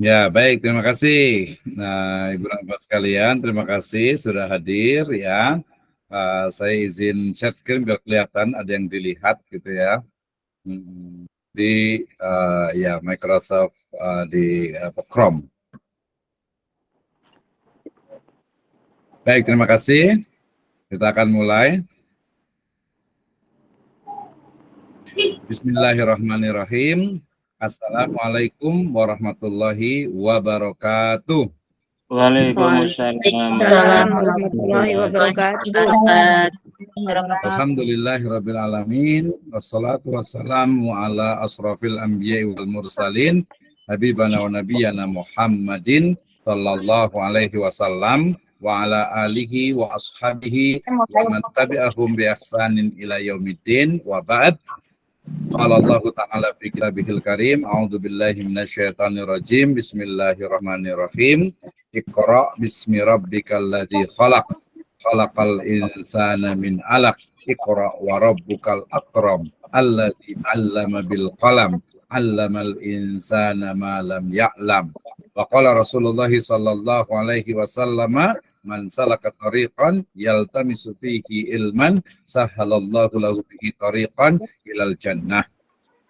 Ya, baik, terima kasih. Nah, Ibu dan Bapak sekalian, terima kasih sudah hadir ya. Saya izin share screen biar kelihatan ada yang dilihat gitu ya. Di ya Microsoft di Chrome. Baik, terima kasih. Kita akan mulai. Bismillahirrahmanirrahim. Assalamualaikum warahmatullahi wabarakatuh. Waalaikumsalam warahmatullahi wabarakatuh. Alhamdulillahirabbil alamin wassalatu wassalamu ala asrafil anbiya'i wal mursalin habibana wa nabiyyana Muhammadin sallallahu alaihi wasallam wa ala alihi wa ashabihi wa man tabi'ahum bi ihsanin ila yaumiddin wa ba'd. Qala Allah ta'ala fi kitabihil karim, a'udzu billahi minasyaitonir rajim, bismillahirrahmanirrahim. Iqra bismi rabbikal ladzi khalaq, khalaqal insana min 'alaq, iqra wa rabbukal akram, alladzi 'allama bil qalam, 'allamal insana ma lam ya'lam. Wa qala Rasulullah sallallahu alaihi wasallam, man salaka tariqan yaltamisu fihi ilman sahalallahu lahu bihi tariqan ilal jannah.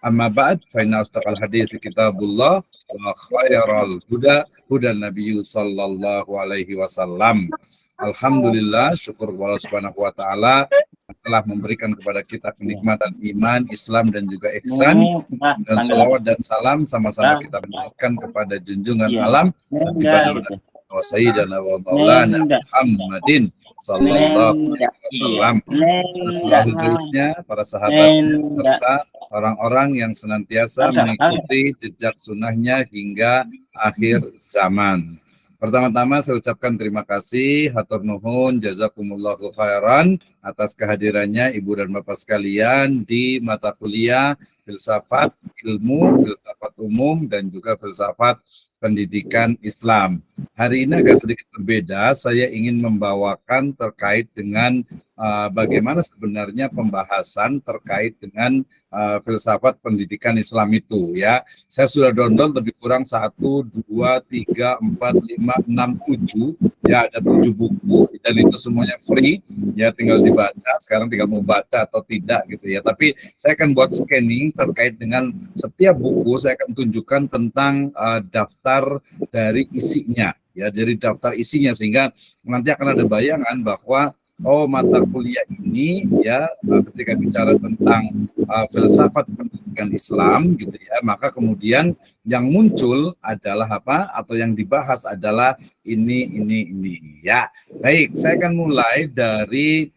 Amma ba'd fa inna astaqal hadits kitabullah wa khairal huda hudan nabiyyu sallallahu alaihi wasallam. Alhamdulillah, syukur kepada Allah Subhanahu wa taala telah memberikan kepada kita kenikmatan iman, Islam dan juga ihsan, dan salawat dan salam sama-sama kita berikan kepada junjungan alam Nabi wa sayyidina wa maulana Muhammadin sallallahu alaihi wasallam, seluruh berikutnya para sahabat serta orang-orang yang senantiasa mengikuti jejak sunnahnya hingga akhir zaman. Pertama-tama saya ucapkan terima kasih, hatur nuhun, jazakumullahu khairan atas kehadirannya Ibu dan Bapak sekalian di mata kuliah filsafat ilmu, filsafat umum, dan juga filsafat pendidikan Islam. Hari ini agak sedikit berbeda, saya ingin membawakan terkait dengan bagaimana sebenarnya pembahasan terkait dengan filsafat pendidikan Islam itu ya. Saya sudah download lebih kurang 1, 2, 3, 4, 5, 6, 7 ya, ada 7 buku dan itu semuanya free ya, tinggal dibaca. Sekarang tinggal mau baca atau tidak gitu ya. Tapi saya akan buat scanning terkait dengan setiap buku, saya akan tunjukkan tentang daftar dari isinya ya, jadi daftar isinya sehingga nanti akan ada bayangan bahwa oh, mata kuliah ini ya ketika bicara tentang filsafat pendidikan Islam gitu ya, maka kemudian yang muncul adalah apa atau yang dibahas adalah ini ya. Baik, saya akan mulai dari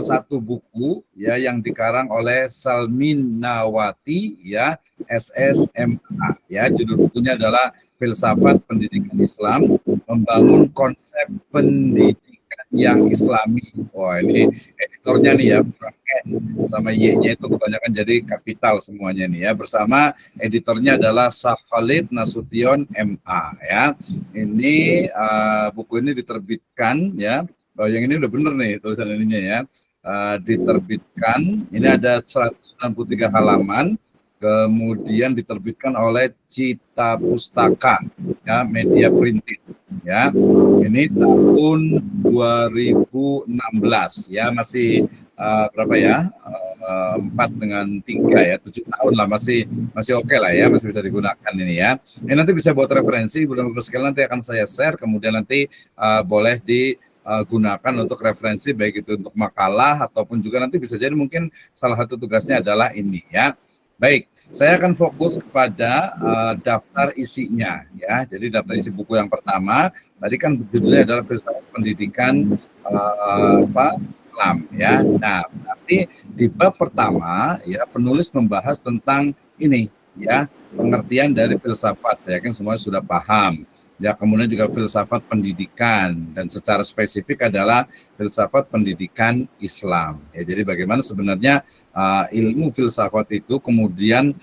satu buku ya yang dikarang oleh Salmin Nawati ya, SSMA ya. Judul bukunya adalah Filsafat Pendidikan Islam, Membangun Konsep Pendidikan yang Islami. Wah, ini editornya nih ya, kurang N sama Y-nya itu kebanyakan jadi kapital semuanya nih ya. Bersama editornya adalah Khalid Nasution MA ya. Ini buku ini diterbitkan ya. Oh, yang ini udah bener nih tulisan ininya ya. Diterbitkan, ini ada 193 halaman, kemudian diterbitkan oleh Cita Pustaka ya, media printed ya. Ini tahun 2016 ya, masih berapa ya? 4 dengan 3 ya, 7 tahun lah, masih oke lah ya, masih bisa digunakan ini ya. Ini nanti bisa buat referensi, Bapak sekalian, nanti akan saya share, kemudian nanti boleh digunakan untuk referensi, baik itu untuk makalah ataupun juga nanti bisa jadi mungkin salah satu tugasnya adalah ini ya. Baik, saya akan fokus kepada daftar isinya ya. Jadi daftar isi buku yang pertama tadi kan judulnya adalah Filsafat Pendidikan Islam ya. Nah, nanti di bab pertama ya penulis membahas tentang ini ya, pengertian dari filsafat. Saya yakin semua sudah paham. Ya, kemudian juga filsafat pendidikan, dan secara spesifik adalah filsafat pendidikan Islam. Ya, jadi bagaimana sebenarnya ilmu filsafat itu kemudian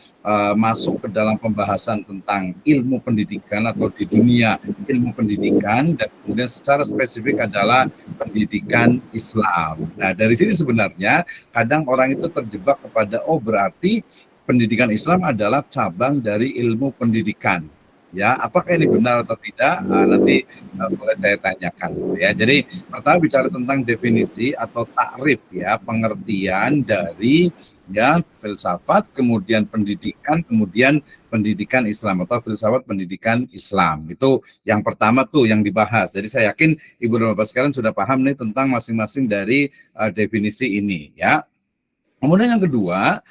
masuk ke dalam pembahasan tentang ilmu pendidikan atau di dunia ilmu pendidikan, dan kemudian secara spesifik adalah pendidikan Islam. Nah, dari sini sebenarnya kadang orang itu terjebak kepada, oh berarti pendidikan Islam adalah cabang dari ilmu pendidikan. Ya, apakah ini benar atau tidak? Nanti boleh saya tanyakan, gitu ya. Jadi pertama bicara tentang definisi atau takrif ya, pengertian dari ya filsafat, kemudian pendidikan, kemudian pendidikan Islam atau filsafat pendidikan Islam. Itu yang pertama tuh yang dibahas. Jadi saya yakin Ibu dan Bapak sekalian sudah paham nih tentang masing-masing dari definisi ini ya. Kemudian yang kedua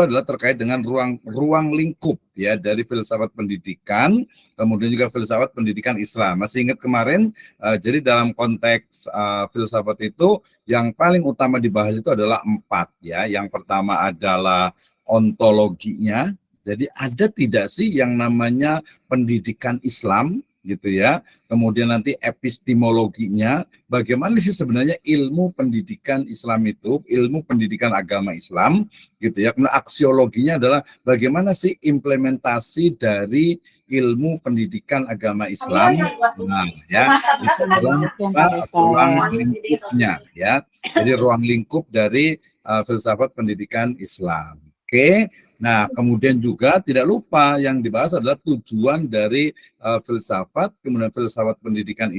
adalah terkait dengan ruang lingkup ya dari filsafat pendidikan, kemudian juga filsafat pendidikan Islam. Masih ingat kemarin, jadi dalam konteks filsafat itu yang paling utama dibahas itu adalah 4 ya. Yang pertama adalah ontologinya. Jadi ada tidak sih yang namanya pendidikan Islam gitu ya. Kemudian nanti epistemologinya, bagaimana sih sebenarnya ilmu pendidikan Islam itu, ilmu pendidikan agama Islam gitu ya. Kemudian aksiologinya adalah bagaimana sih implementasi dari ilmu pendidikan agama Islam. Nah, ya, itu adalah ruang lingkupnya ya. Jadi ruang lingkup dari filsafat pendidikan Islam. Oke. Nah, kemudian juga tidak lupa yang dibahas adalah tujuan dari filsafat, kemudian filsafat pendidikan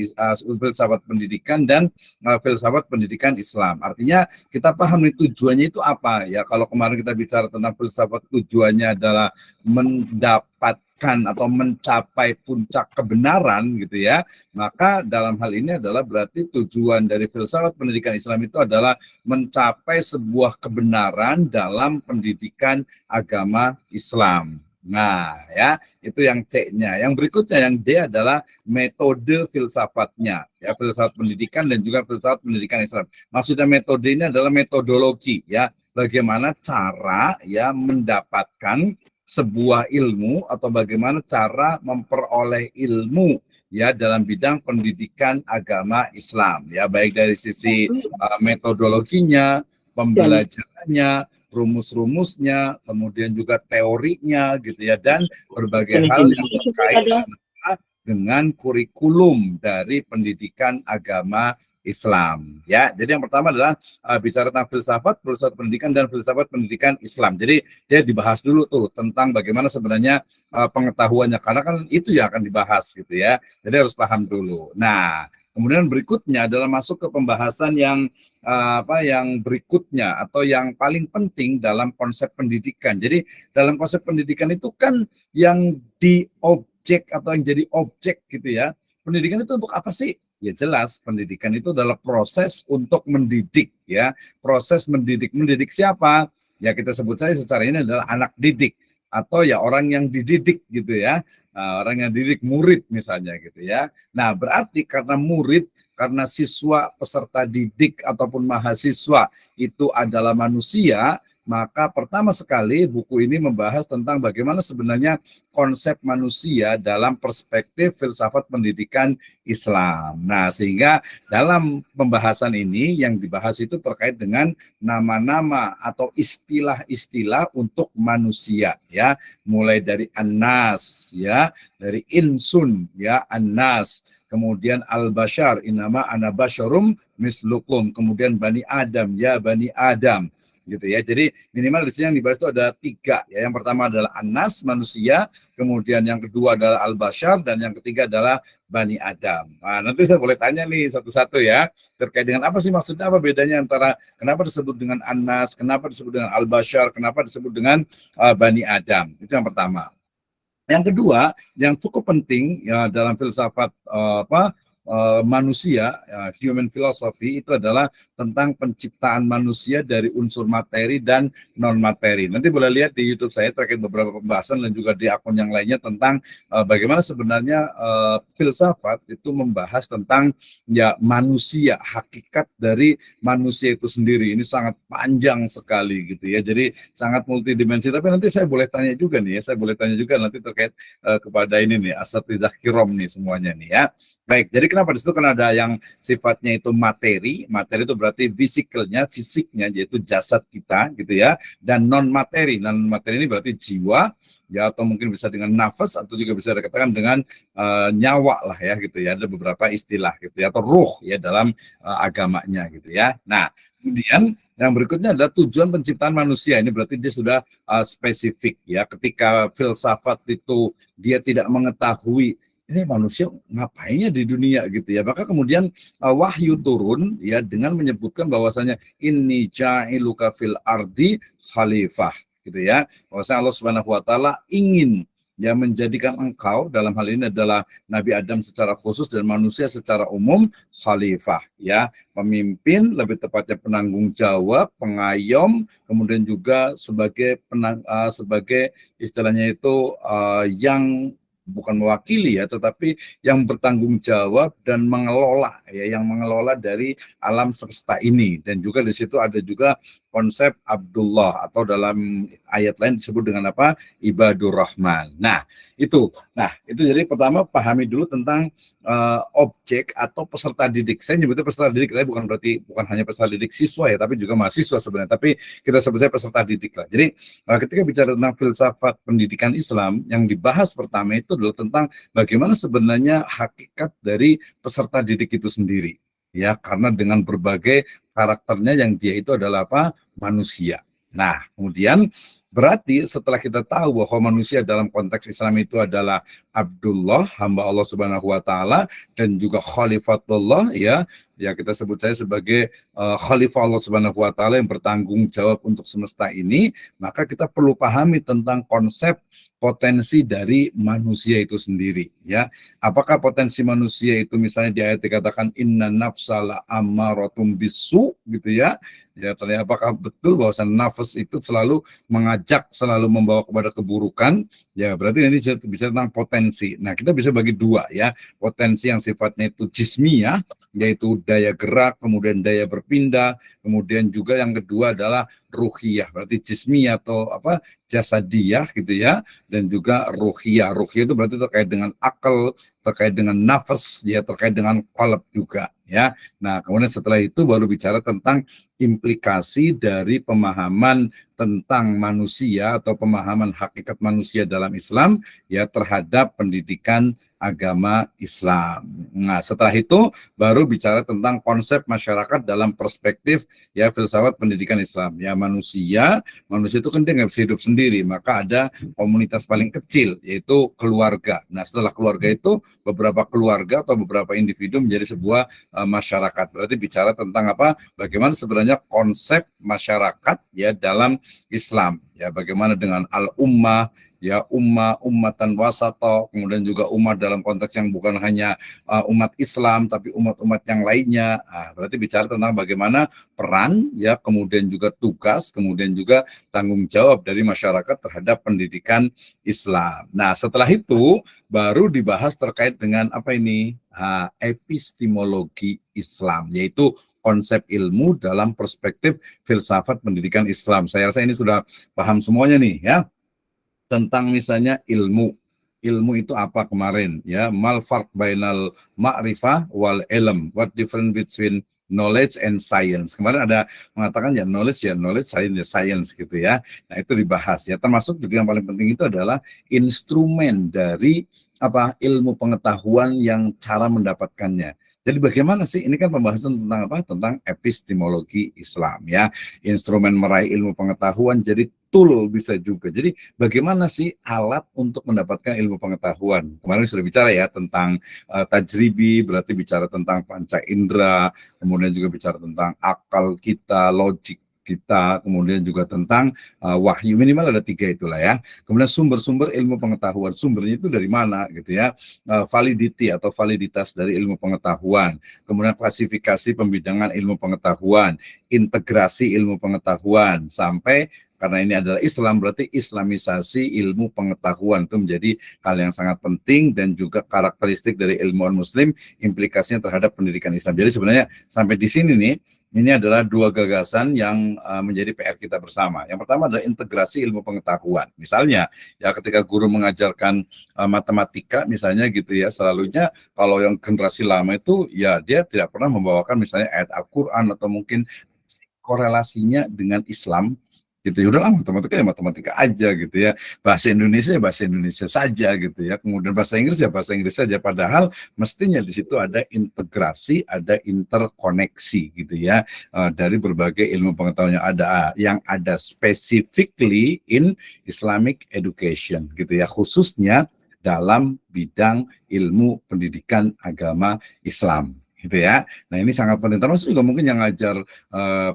dan filsafat pendidikan Islam. Artinya kita paham nih tujuannya itu apa ya. Kalau kemarin kita bicara tentang filsafat, tujuannya adalah mendapatkan atau mencapai puncak kebenaran gitu ya. Maka dalam hal ini adalah berarti tujuan dari filsafat pendidikan Islam itu adalah mencapai sebuah kebenaran dalam pendidikan agama Islam. Nah, ya, itu yang C-nya. Yang berikutnya yang D adalah metode filsafatnya, ya, filsafat pendidikan dan juga filsafat pendidikan Islam. Maksudnya metode ini adalah metodologi, ya, bagaimana cara ya mendapatkan sebuah ilmu atau bagaimana cara memperoleh ilmu ya dalam bidang pendidikan agama Islam, ya, baik dari sisi metodologinya, pembelajarannya, rumus-rumusnya, kemudian juga teorinya gitu ya, dan berbagai hal yang terkait dengan kurikulum dari pendidikan agama Islam ya. Jadi yang pertama adalah bicara tentang filsafat pendidikan dan filsafat pendidikan Islam. Jadi dia dibahas dulu tuh tentang bagaimana sebenarnya pengetahuannya, karena kan itu yang akan dibahas gitu ya. Jadi harus paham dulu. Nah, kemudian berikutnya adalah masuk ke pembahasan yang yang berikutnya atau yang paling penting dalam konsep pendidikan. Jadi dalam konsep pendidikan itu kan yang diobjek atau yang jadi objek gitu ya. Pendidikan itu untuk apa sih? Ya jelas, pendidikan itu adalah proses untuk mendidik ya. Proses mendidik. Mendidik siapa? Ya kita sebut saja secara ini adalah anak didik atau ya orang yang dididik gitu ya. Orang yang didik, murid misalnya gitu ya. Nah, berarti karena murid, karena siswa peserta didik ataupun mahasiswa itu adalah manusia, maka pertama sekali buku ini membahas tentang bagaimana sebenarnya konsep manusia dalam perspektif filsafat pendidikan Islam. Nah, sehingga dalam pembahasan ini yang dibahas itu terkait dengan nama-nama atau istilah-istilah untuk manusia ya, mulai dari An-Nas ya, dari Insun ya, An-Nas, kemudian Al-Bashar, inama ana basyarum mislukum, kemudian Bani Adam ya, Bani Adam gitu ya. Jadi minimal di sini yang dibahas itu ada 3 ya. Yang pertama adalah An-Nas, manusia, kemudian yang kedua adalah Al-Bashar, dan yang ketiga adalah Bani Adam. Nah, nanti saya boleh tanya nih satu-satu ya, terkait dengan apa sih maksudnya, apa bedanya antara kenapa disebut dengan An-Nas, kenapa disebut dengan Al-Bashar, kenapa disebut dengan Bani Adam. Itu yang pertama. Yang kedua, yang cukup penting ya dalam filsafat manusia, human philosophy, itu adalah tentang penciptaan manusia dari unsur materi dan non materi. Nanti boleh lihat di YouTube saya terkait beberapa pembahasan dan juga di akun yang lainnya tentang bagaimana sebenarnya filsafat itu membahas tentang ya manusia, hakikat dari manusia itu sendiri. Ini sangat panjang sekali gitu ya. Jadi sangat multidimensi. Tapi nanti saya boleh tanya juga nih ya, saya boleh tanya juga nanti terkait kepada ini nih Asatidz Kiram nih semuanya nih ya. Baik, jadi kenapa di situ? Karena ada yang sifatnya itu materi itu berarti fisiknya yaitu jasad kita gitu ya, dan non materi ini berarti jiwa ya, atau mungkin bisa dengan nafas, atau juga bisa dikatakan dengan nyawa lah ya gitu ya, ada beberapa istilah gitu ya, atau ruh ya dalam agamanya gitu ya. Nah, kemudian yang berikutnya adalah tujuan penciptaan manusia. Ini berarti dia sudah spesifik ya. Ketika filsafat itu dia tidak mengetahui ini manusia ngapainnya di dunia gitu ya. Maka kemudian wahyu turun ya dengan menyebutkan bahwasanya inni ja'iluka fil ardi khalifah gitu ya. Bahwasanya Allah Subhanahu wa taala ingin ya menjadikan engkau, dalam hal ini adalah Nabi Adam secara khusus dan manusia secara umum, khalifah ya, pemimpin, lebih tepatnya penanggung jawab, pengayom, kemudian juga sebagai istilahnya itu yang bukan mewakili ya, tetapi yang bertanggung jawab dan mengelola ya, yang mengelola dari alam semesta ini. Dan juga di situ ada juga konsep Abdullah, atau dalam ayat lain disebut dengan apa? Ibadur Rahman. Nah, itu jadi pertama pahami dulu tentang objek atau peserta didik. Saya nyebutnya peserta didik, tapi bukan hanya peserta didik siswa ya, tapi juga mahasiswa sebenarnya. Tapi kita sebutnya peserta didik lah. Jadi ketika bicara tentang filsafat pendidikan Islam, yang dibahas pertama itu adalah tentang bagaimana sebenarnya hakikat dari peserta didik itu sendiri. Ya, karena dengan berbagai karakternya yang dia itu adalah apa? Manusia. Nah, kemudian berarti setelah kita tahu bahwa manusia dalam konteks Islam itu adalah Abdullah, hamba Allah Subhanahu wa taala, dan juga Khalifatullah ya kita sebut saya sebagai Khalifah Allah Subhanahu wa taala yang bertanggung jawab untuk semesta ini, maka kita perlu pahami tentang konsep potensi dari manusia itu sendiri ya. Apakah potensi manusia itu misalnya di ayat dikatakan inna nafsala ammaratum bisu gitu ya. Ya, ternyata apakah betul bahwa nafas itu selalu mengajak, selalu membawa kepada keburukan? Ya, berarti ini bisa tentang potensi. Nah, kita bisa bagi dua ya. Potensi yang sifatnya itu jismiyah, yaitu daya gerak, kemudian daya berpindah, kemudian juga yang kedua adalah ruhiyah, berarti jismiyah atau jasadiyah gitu ya, dan juga ruhiyah. Ruhiyah itu berarti terkait dengan akal, terkait dengan nafas, ya terkait dengan qalb juga ya. Nah, kemudian setelah itu baru bicara tentang implikasi dari pemahaman tentang manusia atau pemahaman hakikat manusia dalam Islam ya terhadap pendidikan agama Islam. Nah, setelah itu baru bicara tentang konsep masyarakat dalam perspektif ya filsafat pendidikan Islam. Ya, manusia itu kan dia nggak bisa hidup sendiri, maka ada komunitas paling kecil yaitu keluarga. Nah, setelah keluarga itu beberapa keluarga atau beberapa individu menjadi sebuah masyarakat. Berarti bicara tentang apa? Bagaimana sebenarnya konsep masyarakat ya dalam Islam. Ya, bagaimana dengan al-ummah, ya ummatan wasato, kemudian juga umat dalam konteks yang bukan hanya umat Islam tapi umat-umat yang lainnya. Berarti bicara tentang bagaimana peran ya, kemudian juga tugas, kemudian juga tanggung jawab dari masyarakat terhadap pendidikan Islam. Nah, setelah itu baru dibahas terkait dengan apa ini? Epistemologi Islam, yaitu konsep ilmu dalam perspektif filsafat pendidikan Islam. Saya rasa ini sudah paham semuanya nih ya, tentang misalnya ilmu itu apa kemarin ya, mal farq bainal ma'rifah wal ilm, what difference between knowledge and science. Kemarin ada mengatakan ya knowledge, science gitu ya. Nah, itu dibahas ya, termasuk juga yang paling penting itu adalah instrumen dari ilmu pengetahuan yang cara mendapatkannya. Jadi bagaimana sih, ini kan pembahasan tentang apa? Tentang epistemologi Islam ya. Instrumen meraih ilmu pengetahuan, jadi tool bisa juga. Jadi bagaimana sih alat untuk mendapatkan ilmu pengetahuan? Kemarin sudah bicara ya tentang tajribi, berarti bicara tentang panca indera, kemudian juga bicara tentang akal kita, logik kita, kemudian juga tentang wahyu, minimal ada 3 itulah ya. Kemudian sumber-sumber ilmu pengetahuan, sumbernya itu dari mana gitu ya, validity atau validitas dari ilmu pengetahuan, kemudian klasifikasi pembidangan ilmu pengetahuan, integrasi ilmu pengetahuan, sampai karena ini adalah Islam, berarti islamisasi ilmu pengetahuan itu menjadi hal yang sangat penting dan juga karakteristik dari ilmuwan muslim, implikasinya terhadap pendidikan Islam. Jadi sebenarnya sampai di sini nih, ini adalah dua gagasan yang menjadi PR kita bersama. Yang pertama adalah integrasi ilmu pengetahuan. Misalnya, ya ketika guru mengajarkan matematika misalnya gitu ya, selalunya kalau yang generasi lama itu ya dia tidak pernah membawakan misalnya ayat Al-Quran atau mungkin korelasinya dengan Islam gitu ya. Udahlah, matematika ya matematika aja gitu ya, bahasa Indonesia ya bahasa Indonesia saja gitu ya, kemudian bahasa Inggris ya bahasa Inggris saja, padahal mestinya di situ ada integrasi, ada interkoneksi gitu ya, dari berbagai ilmu pengetahuan yang ada specifically in Islamic education gitu ya, khususnya dalam bidang ilmu pendidikan agama Islam gitu ya. Nah ini sangat penting, termasuk juga mungkin yang ngajar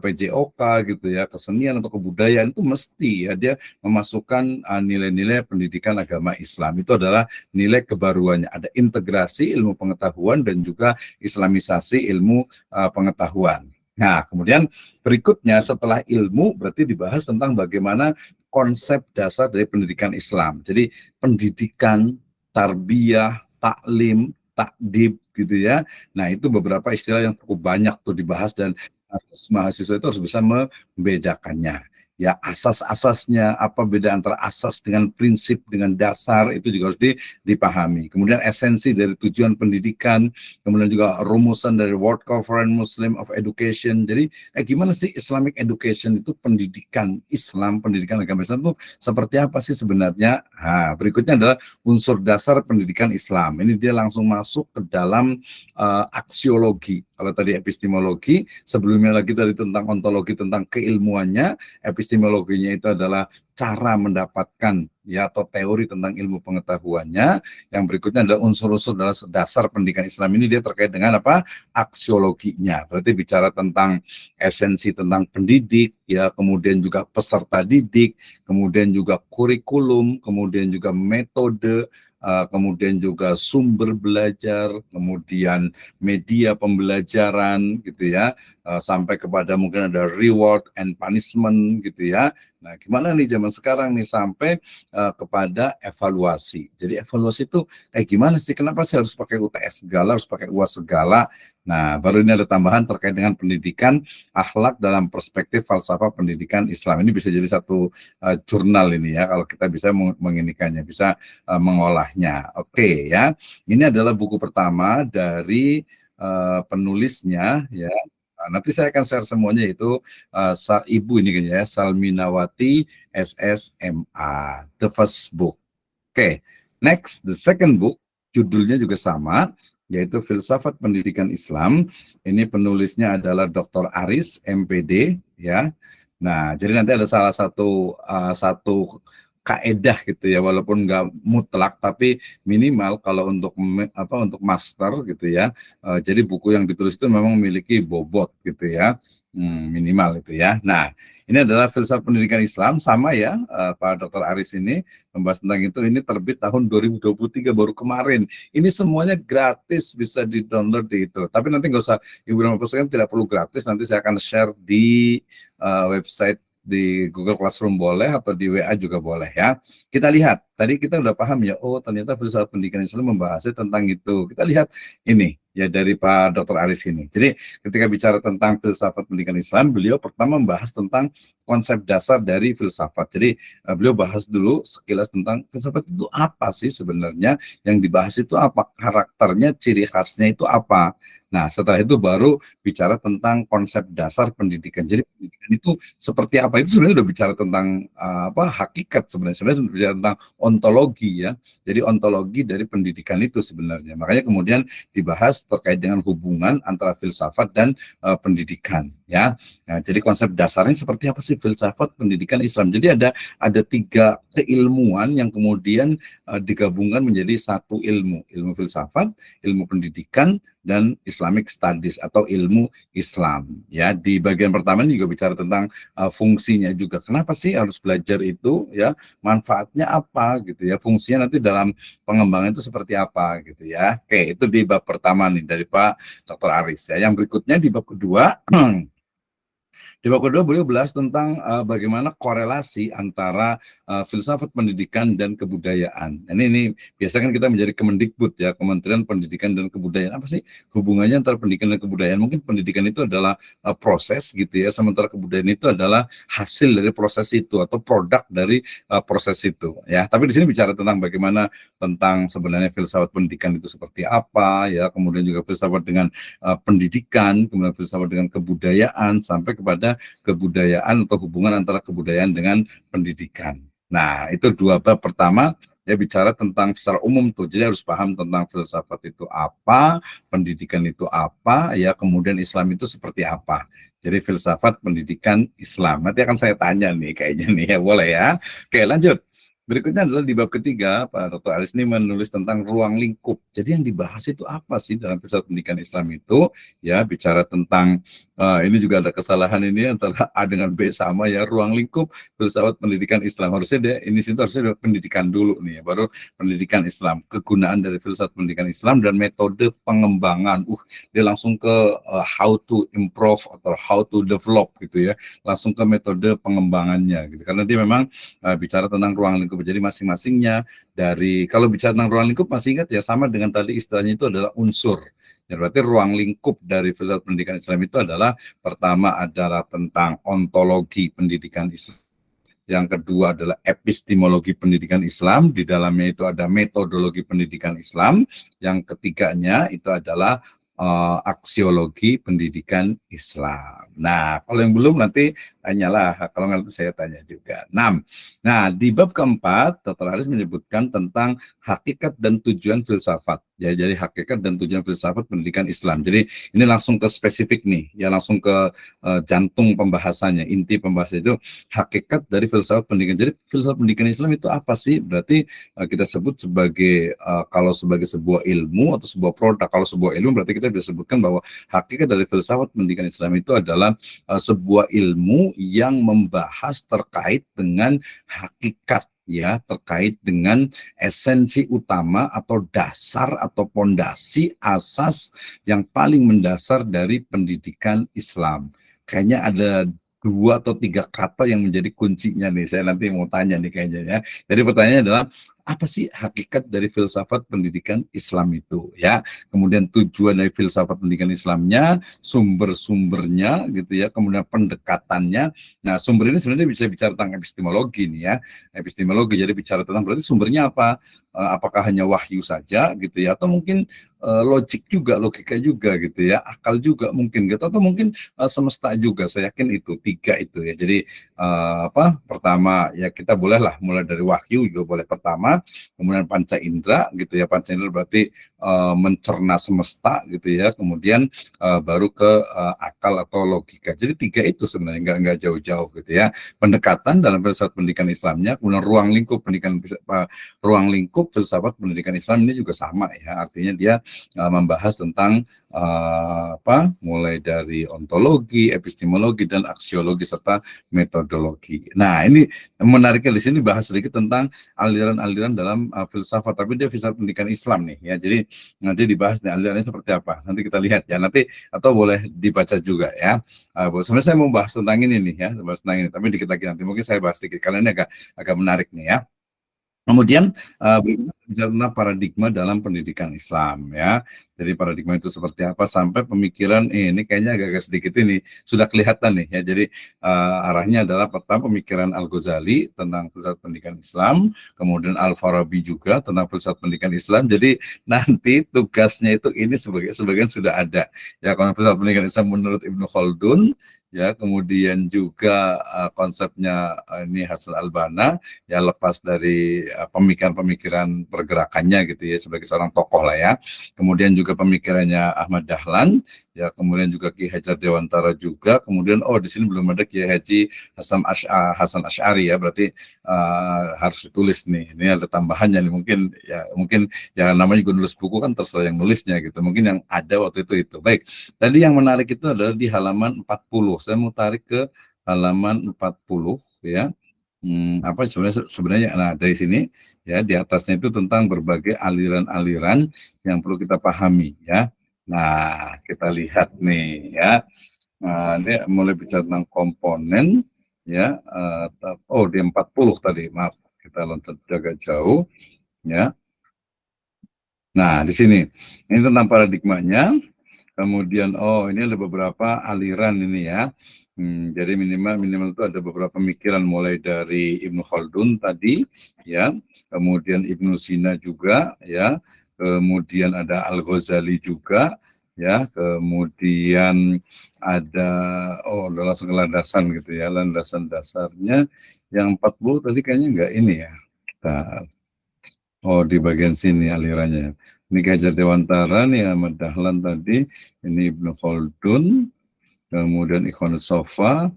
PJOK gitu ya, kesenian atau kebudayaan, itu mesti ya dia memasukkan nilai-nilai pendidikan agama Islam. Itu adalah nilai kebaruannya, ada integrasi ilmu pengetahuan dan juga islamisasi ilmu pengetahuan. Nah kemudian berikutnya setelah ilmu berarti dibahas tentang bagaimana konsep dasar dari pendidikan Islam. Jadi pendidikan, tarbiyah, taklim, takdib gitu ya. Nah, itu beberapa istilah yang cukup banyak tuh dibahas dan mahasiswa itu harus bisa membedakannya. Ya, asas-asasnya, apa beda antara asas dengan prinsip, dengan dasar, itu juga harus dipahami. Kemudian esensi dari tujuan pendidikan, kemudian juga rumusan dari World Conference Muslim of Education. Jadi, gimana sih Islamic Education itu, pendidikan Islam, pendidikan agama Islam itu seperti apa sih sebenarnya? Nah, berikutnya adalah unsur dasar pendidikan Islam. Ini dia langsung masuk ke dalam aksiologi. Kalau tadi epistemologi, sebelumnya lagi tadi tentang ontologi, tentang keilmuannya, epistemologinya itu adalah cara mendapatkan ya atau teori tentang ilmu pengetahuannya. Yang berikutnya adalah unsur-unsur dasar pendidikan Islam, ini dia terkait dengan apa? Aksiologinya. Berarti bicara tentang esensi tentang pendidik, ya, kemudian juga peserta didik, kemudian juga kurikulum, kemudian juga metode, kemudian juga sumber belajar, kemudian media pembelajaran gitu ya, sampai kepada mungkin ada reward and punishment gitu ya. Nah, gimana nih zaman sekarang nih sampai kepada evaluasi. Jadi evaluasi itu gimana sih? Kenapa sih harus pakai UTS segala, harus pakai UAS segala? Nah, baru ini ada tambahan terkait dengan pendidikan akhlak dalam perspektif falsafah pendidikan Islam. Ini bisa jadi satu jurnal ini ya, kalau kita bisa menginikannya, bisa mengolahnya. Oke ya, ini adalah buku pertama dari penulisnya ya. Nah, nanti saya akan share semuanya, itu Ibu ini kan ya, Salminawati SSMA, the first book. Oke, next, the second book, judulnya juga sama, yaitu Filsafat Pendidikan Islam. Ini penulisnya adalah Dr. Aris, MPD, ya. Nah, jadi nanti ada salah satu kaedah gitu ya, walaupun nggak mutlak, tapi minimal kalau untuk untuk master gitu ya. Jadi buku yang ditulis itu memang memiliki bobot gitu ya, minimal itu ya. Nah, ini adalah Filsafat Pendidikan Islam, sama ya, Pak Dr. Aris ini membahas tentang itu. Ini terbit tahun 2023 baru kemarin. Ini semuanya gratis, bisa di-download di itu. Tapi nanti nggak usah Ibu dan Bapak sekalian, tidak perlu gratis. Nanti saya akan share di website, di Google Classroom boleh, atau di WA juga boleh ya. Kita lihat, tadi kita udah paham ya, oh ternyata Filsafat Pendidikan Islam membahasnya tentang itu. Kita lihat ini ya dari Pak Dr. Aris ini. Jadi ketika bicara tentang Filsafat Pendidikan Islam, beliau pertama membahas tentang konsep dasar dari filsafat. Jadi beliau bahas dulu sekilas tentang filsafat itu apa sih sebenarnya, yang dibahas itu apa, karakternya, ciri khasnya itu apa. Nah, setelah itu baru bicara tentang konsep dasar pendidikan. Jadi pendidikan itu seperti apa? Itu sebenarnya udah bicara tentang hakikat sebenarnya. Sebenarnya bicara tentang ontologi ya. Jadi ontologi dari pendidikan itu sebenarnya. Makanya kemudian dibahas terkait dengan hubungan antara filsafat dan pendidikan ya. Nah, jadi konsep dasarnya seperti apa sih filsafat pendidikan Islam? Jadi ada 3 keilmuan yang kemudian digabungkan menjadi satu ilmu. Ilmu filsafat, ilmu pendidikan, dan Islamic Studies atau ilmu Islam ya. Di bagian pertama ini juga bicara tentang fungsinya juga. Kenapa sih harus belajar itu ya? Manfaatnya apa gitu ya? Fungsinya nanti dalam pengembangan itu seperti apa gitu ya. Oke, itu di bab pertama nih dari Pak Dr. Aris ya. Yang berikutnya di bab kedua Di bab kedua beliau belas tentang bagaimana korelasi antara filsafat pendidikan dan kebudayaan. Ini biasanya kan kita menjadi Kemendikbud ya, Kementerian Pendidikan dan Kebudayaan. Apa sih hubungannya antara pendidikan dan kebudayaan? Mungkin pendidikan itu adalah proses gitu ya, sementara kebudayaan itu adalah hasil dari proses itu atau produk dari proses itu ya. Tapi di sini bicara tentang bagaimana tentang sebenarnya filsafat pendidikan itu seperti apa ya, kemudian juga filsafat dengan pendidikan, kemudian filsafat dengan kebudayaan sampai kepada kebudayaan atau hubungan antara kebudayaan dengan pendidikan. Nah, itu dua bab pertama ya bicara tentang secara umum tuh. Jadi harus paham tentang filsafat itu apa, pendidikan itu apa, ya kemudian Islam itu seperti apa. Jadi filsafat pendidikan Islam. Nanti akan saya tanya nih kayaknya nih ya, boleh ya. Oke, lanjut. Berikutnya adalah di bab ketiga, Pak Dr. Aris ini menulis tentang ruang lingkup. Jadi yang dibahas itu apa sih dalam filsafat pendidikan Islam itu? Ya, bicara tentang ini juga ada kesalahan ini antara A dengan B sama ya, ruang lingkup filsafat pendidikan Islam. Harusnya dia ini situ harusnya pendidikan dulu nih, ya, baru pendidikan Islam. Kegunaan dari filsafat pendidikan Islam dan metode pengembangan. Dia langsung ke how to improve atau how to develop gitu ya. Langsung ke metode pengembangannya gitu. Karena dia memang bicara tentang ruang lingkup. Jadi masing-masingnya dari, kalau bicara tentang ruang lingkup masih ingat ya, sama dengan tadi istilahnya itu adalah unsur. Ya, berarti ruang lingkup dari filsafat pendidikan Islam itu adalah pertama adalah tentang ontologi pendidikan Islam. Yang kedua adalah epistemologi pendidikan Islam, di dalamnya itu ada metodologi pendidikan Islam. Yang ketiganya itu adalah aksiologi pendidikan Islam. Nah, kalau yang belum nanti tanyalah, kalau nanti saya tanya juga. 6. Nah, di bab keempat, Dr. Haris menyebutkan tentang hakikat dan tujuan filsafat. Ya, jadi hakikat dan tujuan filsafat pendidikan Islam. Jadi ini langsung ke spesifik nih, ya langsung ke jantung pembahasannya, inti pembahasan itu hakikat dari filsafat pendidikan. Jadi filsafat pendidikan Islam itu apa sih? Berarti kita sebut sebagai kalau sebagai sebuah ilmu atau sebuah produk. Kalau sebuah ilmu berarti kita bisa sebutkan bahwa hakikat dari filsafat pendidikan Islam itu adalah sebuah ilmu yang membahas terkait dengan hakikat, ya, terkait dengan esensi utama atau dasar atau pondasi asas yang paling mendasar dari pendidikan Islam. Kayaknya ada 2 atau 3 kata yang menjadi kuncinya nih. Saya nanti mau tanya nih kayaknya ya. Jadi pertanyaannya adalah apa sih hakikat dari filsafat pendidikan Islam itu ya. Kemudian tujuan dari filsafat pendidikan Islamnya, sumber-sumbernya gitu ya, kemudian pendekatannya. Nah, sumber ini sebenarnya bisa bicara tentang epistemologi nih ya. Epistemologi jadi bicara tentang berarti sumbernya apa? Apakah hanya wahyu saja gitu ya, atau mungkin logik juga, logika juga gitu ya, akal juga mungkin gitu, atau mungkin semesta juga. Saya yakin itu 3 itu ya. Jadi pertama ya kita bolehlah mulai dari wahyu juga boleh pertama, kemudian panca indera gitu ya. Panca indera berarti mencerna semesta gitu ya, kemudian baru ke akal atau logika. Jadi 3 itu sebenarnya nggak jauh-jauh gitu ya. Pendekatan dalam filsafat pendidikan Islamnya, kemudian ruang lingkup pendidikan, ruang lingkup filsafat pendidikan Islam ini juga sama ya. Artinya dia membahas tentang mulai dari ontologi, epistemologi dan aksiologi serta metodologi. Nah, ini menariknya di sini bahas sedikit tentang aliran-aliran dalam filsafat, tapi dia filsafat pendidikan Islam nih ya. Jadi nanti dibahas nih alirannya seperti apa. Nanti kita lihat ya. Nanti atau boleh dibaca juga ya. Sebenarnya saya mau bahas tentang ini nih ya, bahas tentang ini. Tapi dikit lagi nanti mungkin saya bahas sedikit karena ini agak menarik nih ya. Kemudian berikutnya bicara tentang paradigma dalam pendidikan Islam ya. Jadi paradigma itu seperti apa sampai pemikiran ini kayaknya agak sedikit ini sudah kelihatan nih ya. Jadi arahnya adalah pertama pemikiran Al-Ghazali tentang filsafat pendidikan Islam, kemudian Al-Farabi juga tentang filsafat pendidikan Islam. Jadi nanti tugasnya itu ini sebagian sudah ada. Ya, kalau filsafat pendidikan Islam menurut Ibnu Khaldun ya, kemudian juga konsepnya ini Hasan Al-Banna ya, lepas dari pemikiran-pemikiran pergerakannya gitu ya sebagai seorang tokoh lah ya. Kemudian juga pemikirannya Ahmad Dahlan ya, kemudian juga Ki Hajar Dewantara juga. Kemudian di sini belum ada Kiai Haji Hasan Asy'ari ya, berarti harus ditulis nih. Ini ada tambahannya nih, mungkin ya namanya juga nulis buku kan terserah yang nulisnya gitu. Mungkin yang ada waktu itu. Baik. Tadi yang menarik itu adalah di halaman 40. Saya mau tarik ke halaman 40 ya. Apa sebenarnya nah dari sini ya, di atasnya itu tentang berbagai aliran-aliran yang perlu kita pahami ya. Nah, kita lihat nih ya. Nah, ini mulai bicara tentang komponen, ya. Dia 40 tadi, maaf, kita loncat agak jauh, ya. Nah, di sini, ini tentang paradigmanya. Kemudian, ini ada beberapa aliran ini ya. Jadi minimal itu ada beberapa pemikiran mulai dari Ibnu Khaldun tadi, ya. Kemudian Ibnu Sina juga, ya. Kemudian ada Al-Ghazali juga, ya. Kemudian ada, udah langsung ke landasan gitu ya. Landasan dasarnya yang 40 tadi kayaknya enggak ini ya. Di bagian sini alirannya. Ini Gajah Dewantara nih, Ahmad Dahlan tadi, ini Ibnu Khaldun, kemudian Ikhwanus Sofa,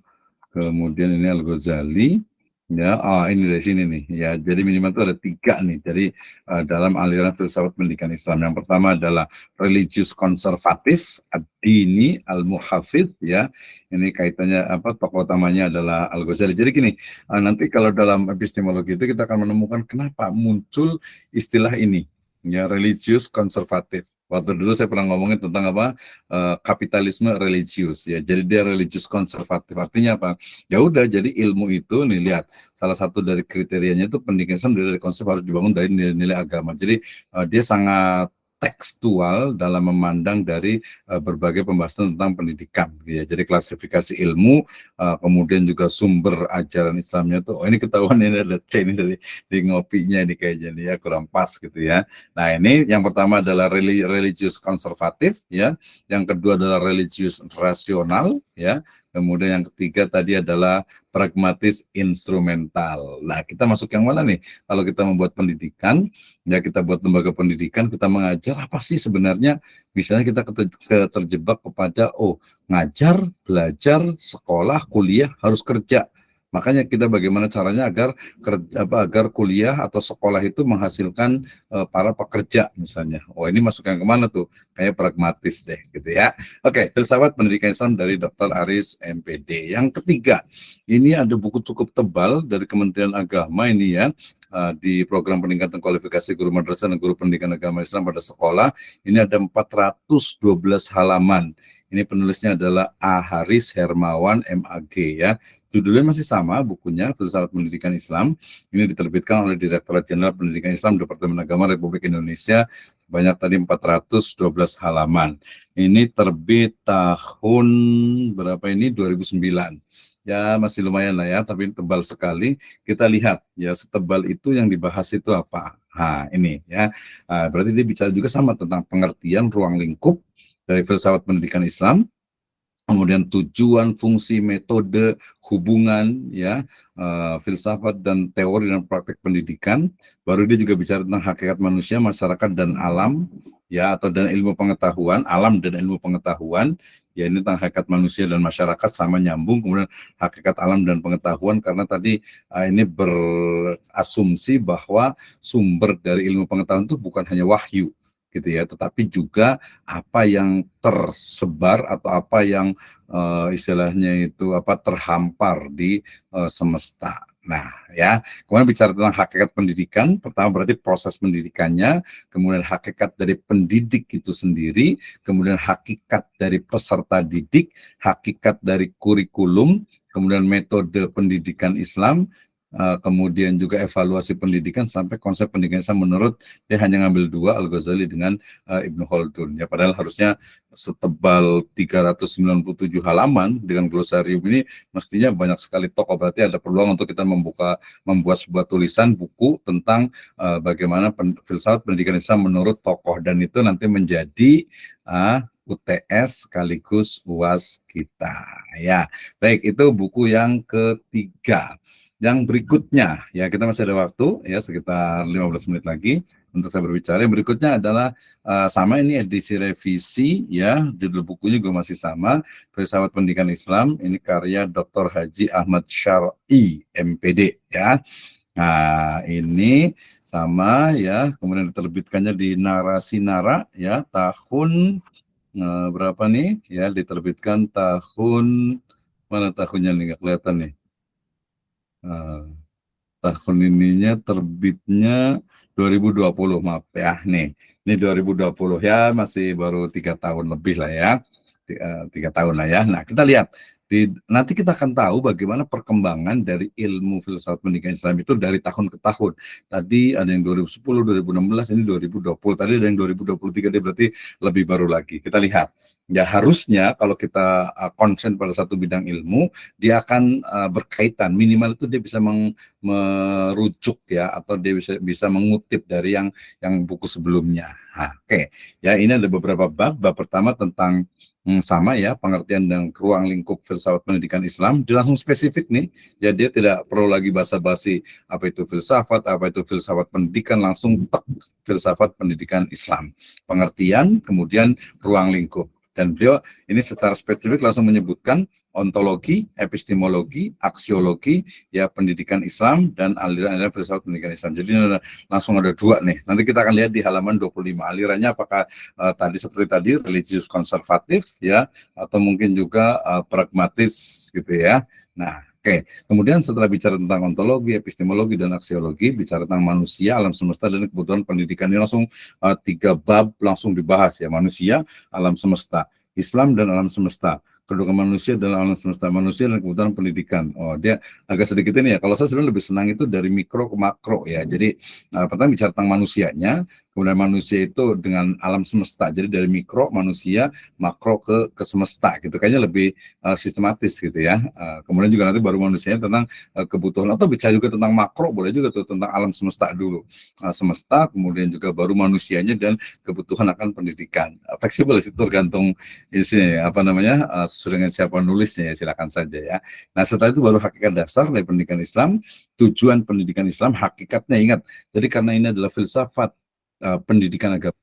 kemudian ini Al-Ghazali, ya. Ini dari sini nih, ya. Jadi minimal itu ada 3 nih. Jadi dalam aliran filsafat pendidikan Islam, yang pertama adalah religius konservatif, ad-dini al-muhafidz, ya. Ini kaitannya apa? Tokoh utamanya adalah Al-Ghazali. Jadi gini, nanti kalau dalam epistemologi itu kita akan menemukan kenapa muncul istilah ini, ya, religius konservatif. Waktu dulu saya pernah ngomongin tentang apa, kapitalisme religius, ya. Jadi dia religius konservatif, artinya apa? Ya udah, jadi ilmu itu nih, lihat, salah satu dari kriterianya itu pendidikan Islam dari konsep harus dibangun dari nilai-nilai agama. Jadi dia sangat tekstual dalam memandang dari berbagai pembahasan tentang pendidikan, ya. Jadi klasifikasi ilmu, kemudian juga sumber ajaran Islamnya tuh, ini ketahuan ini ada C ini dari di ngopinya ini kayaknya nih ya, kurang pas gitu ya. Nah, ini yang pertama adalah religius konservatif, ya. Yang kedua adalah religius rasional, ya. Kemudian yang ketiga tadi adalah pragmatis instrumental. Nah, kita masuk yang mana nih? Kalau kita membuat pendidikan, ya, kita buat lembaga pendidikan, kita mengajar apa sih sebenarnya? Misalnya kita terjebak kepada ngajar, belajar, sekolah, kuliah, harus kerja. Makanya kita bagaimana caranya agar agar kuliah atau sekolah itu menghasilkan para pekerja misalnya. Ini masuk yang kemana tuh? Kayak pragmatis deh gitu ya. Oke, filsafat pendidikan Islam dari Dr. Aris MPD. Yang ketiga, ini ada buku cukup tebal dari Kementerian Agama ini ya, di program peningkatan kualifikasi guru madrasah dan guru pendidikan agama Islam pada sekolah. Ini ada 412 halaman. Ini penulisnya adalah A. Haris Hermawan MAG ya. Judulnya masih sama bukunya, Filsafat Pendidikan Islam. Ini diterbitkan oleh Direktorat Jenderal Pendidikan Islam Departemen Agama Republik Indonesia. Banyak tadi 412 halaman. Ini terbit tahun berapa ini? 2009. Ya masih lumayan lah ya, tapi tebal sekali. Kita lihat ya, setebal itu yang dibahas itu apa. Ini ya. Berarti dia bicara juga sama tentang pengertian ruang lingkup dari filsafat pendidikan Islam, kemudian tujuan, fungsi, metode, hubungan, ya, filsafat dan teori dan praktek pendidikan. Baru dia juga bicara tentang hakikat manusia, masyarakat dan alam, ya, atau dan ilmu pengetahuan, alam dan ilmu pengetahuan. Ya, ini tentang hakikat manusia dan masyarakat sama nyambung. Kemudian hakikat alam dan pengetahuan, karena tadi ini berasumsi bahwa sumber dari ilmu pengetahuan itu bukan hanya wahyu gitu ya, tetapi juga apa yang tersebar atau apa yang istilahnya itu terhampar di semesta. Nah ya, kemudian bicara tentang hakikat pendidikan, pertama berarti proses pendidikannya, kemudian hakikat dari pendidik itu sendiri, kemudian hakikat dari peserta didik, hakikat dari kurikulum, kemudian metode pendidikan Islam, kemudian juga evaluasi pendidikan sampai konsep pendidikan Islam menurut dia hanya ngambil 2, Al-Ghazali dengan Ibnu Khaldun. Ya, padahal harusnya setebal 397 halaman dengan glosarium ini mestinya banyak sekali tokoh. Berarti ada peluang untuk kita membuat sebuah tulisan buku tentang bagaimana filsafat pendidikan Islam menurut tokoh, dan itu nanti menjadi UTS sekaligus UAS kita. Ya, baik, itu buku yang ketiga. Yang berikutnya, ya kita masih ada waktu ya sekitar 15 menit lagi untuk saya berbicara. Yang berikutnya adalah sama, ini edisi revisi ya, judul bukunya juga masih sama, Filsafat Pendidikan Islam. Ini karya Dr. Haji Ahmad Syar'i MPD ya. Nah, ini sama ya, kemudian diterbitkannya di Narasi Nara ya, tahun berapa nih ya, diterbitkan tahun, mana tahunnya nih, nggak kelihatan nih. Tahun ininya terbitnya 2020, maaf ya, ini 2020 ya, masih baru 3 tahun lebih lah ya, 3 tahun lah ya. Nah, kita lihat nanti kita akan tahu bagaimana perkembangan dari ilmu filsafat pendidikan Islam itu dari tahun ke tahun. Tadi ada yang 2010, 2016, ini 2020. Tadi ada yang 2023, dia berarti lebih baru lagi. Kita lihat. Ya harusnya kalau kita konsen pada satu bidang ilmu, dia akan berkaitan. Minimal itu dia bisa merujuk ya, atau dia bisa mengutip dari yang buku sebelumnya. Nah, oke. Ya, ini ada beberapa bab. Bab pertama tentang sama ya, pengertian dan ruang lingkup filsafat pendidikan Islam. Dia langsung spesifik nih, ya dia tidak perlu lagi basa-basi apa itu filsafat pendidikan, langsung filsafat pendidikan Islam. Pengertian, kemudian ruang lingkup. Dan beliau ini secara spesifik langsung menyebutkan ontologi, epistemologi, aksiologi, ya pendidikan Islam, dan aliran-aliran filsafat pendidikan Islam. Jadi langsung ada 2 nih. Nanti kita akan lihat di halaman 25. Alirannya apakah tadi seperti tadi religius konservatif ya, atau mungkin juga pragmatis gitu ya. Nah, oke. Kemudian setelah bicara tentang ontologi, epistemologi, dan aksiologi, bicara tentang manusia, alam semesta, dan kebutuhan pendidikan. Ini langsung 3 bab langsung dibahas ya, manusia, alam semesta, Islam dan alam semesta, kedudukan manusia dan alam semesta, manusia dan kebutuhan pendidikan. Oh, dia agak sedikit ini ya. Kalau saya sebenarnya lebih senang itu dari mikro ke makro ya. Jadi pertama bicara tentang manusianya, kemudian manusia itu dengan alam semesta. Jadi dari mikro manusia, makro ke semesta gitu. Kayaknya lebih sistematis gitu ya. Kemudian juga nanti baru manusianya tentang kebutuhan, atau bicara juga tentang makro, boleh juga tuh tentang alam semesta dulu. Semesta, kemudian juga baru manusianya dan kebutuhan akan pendidikan. Fleksibel itu tergantung isi apa namanya sesuai dengan siapa nulisnya ya, silakan saja ya. Nah, setelah itu baru hakikat dasar dari pendidikan Islam, tujuan pendidikan Islam, hakikatnya ingat. Jadi karena ini adalah filsafat pendidikan agama,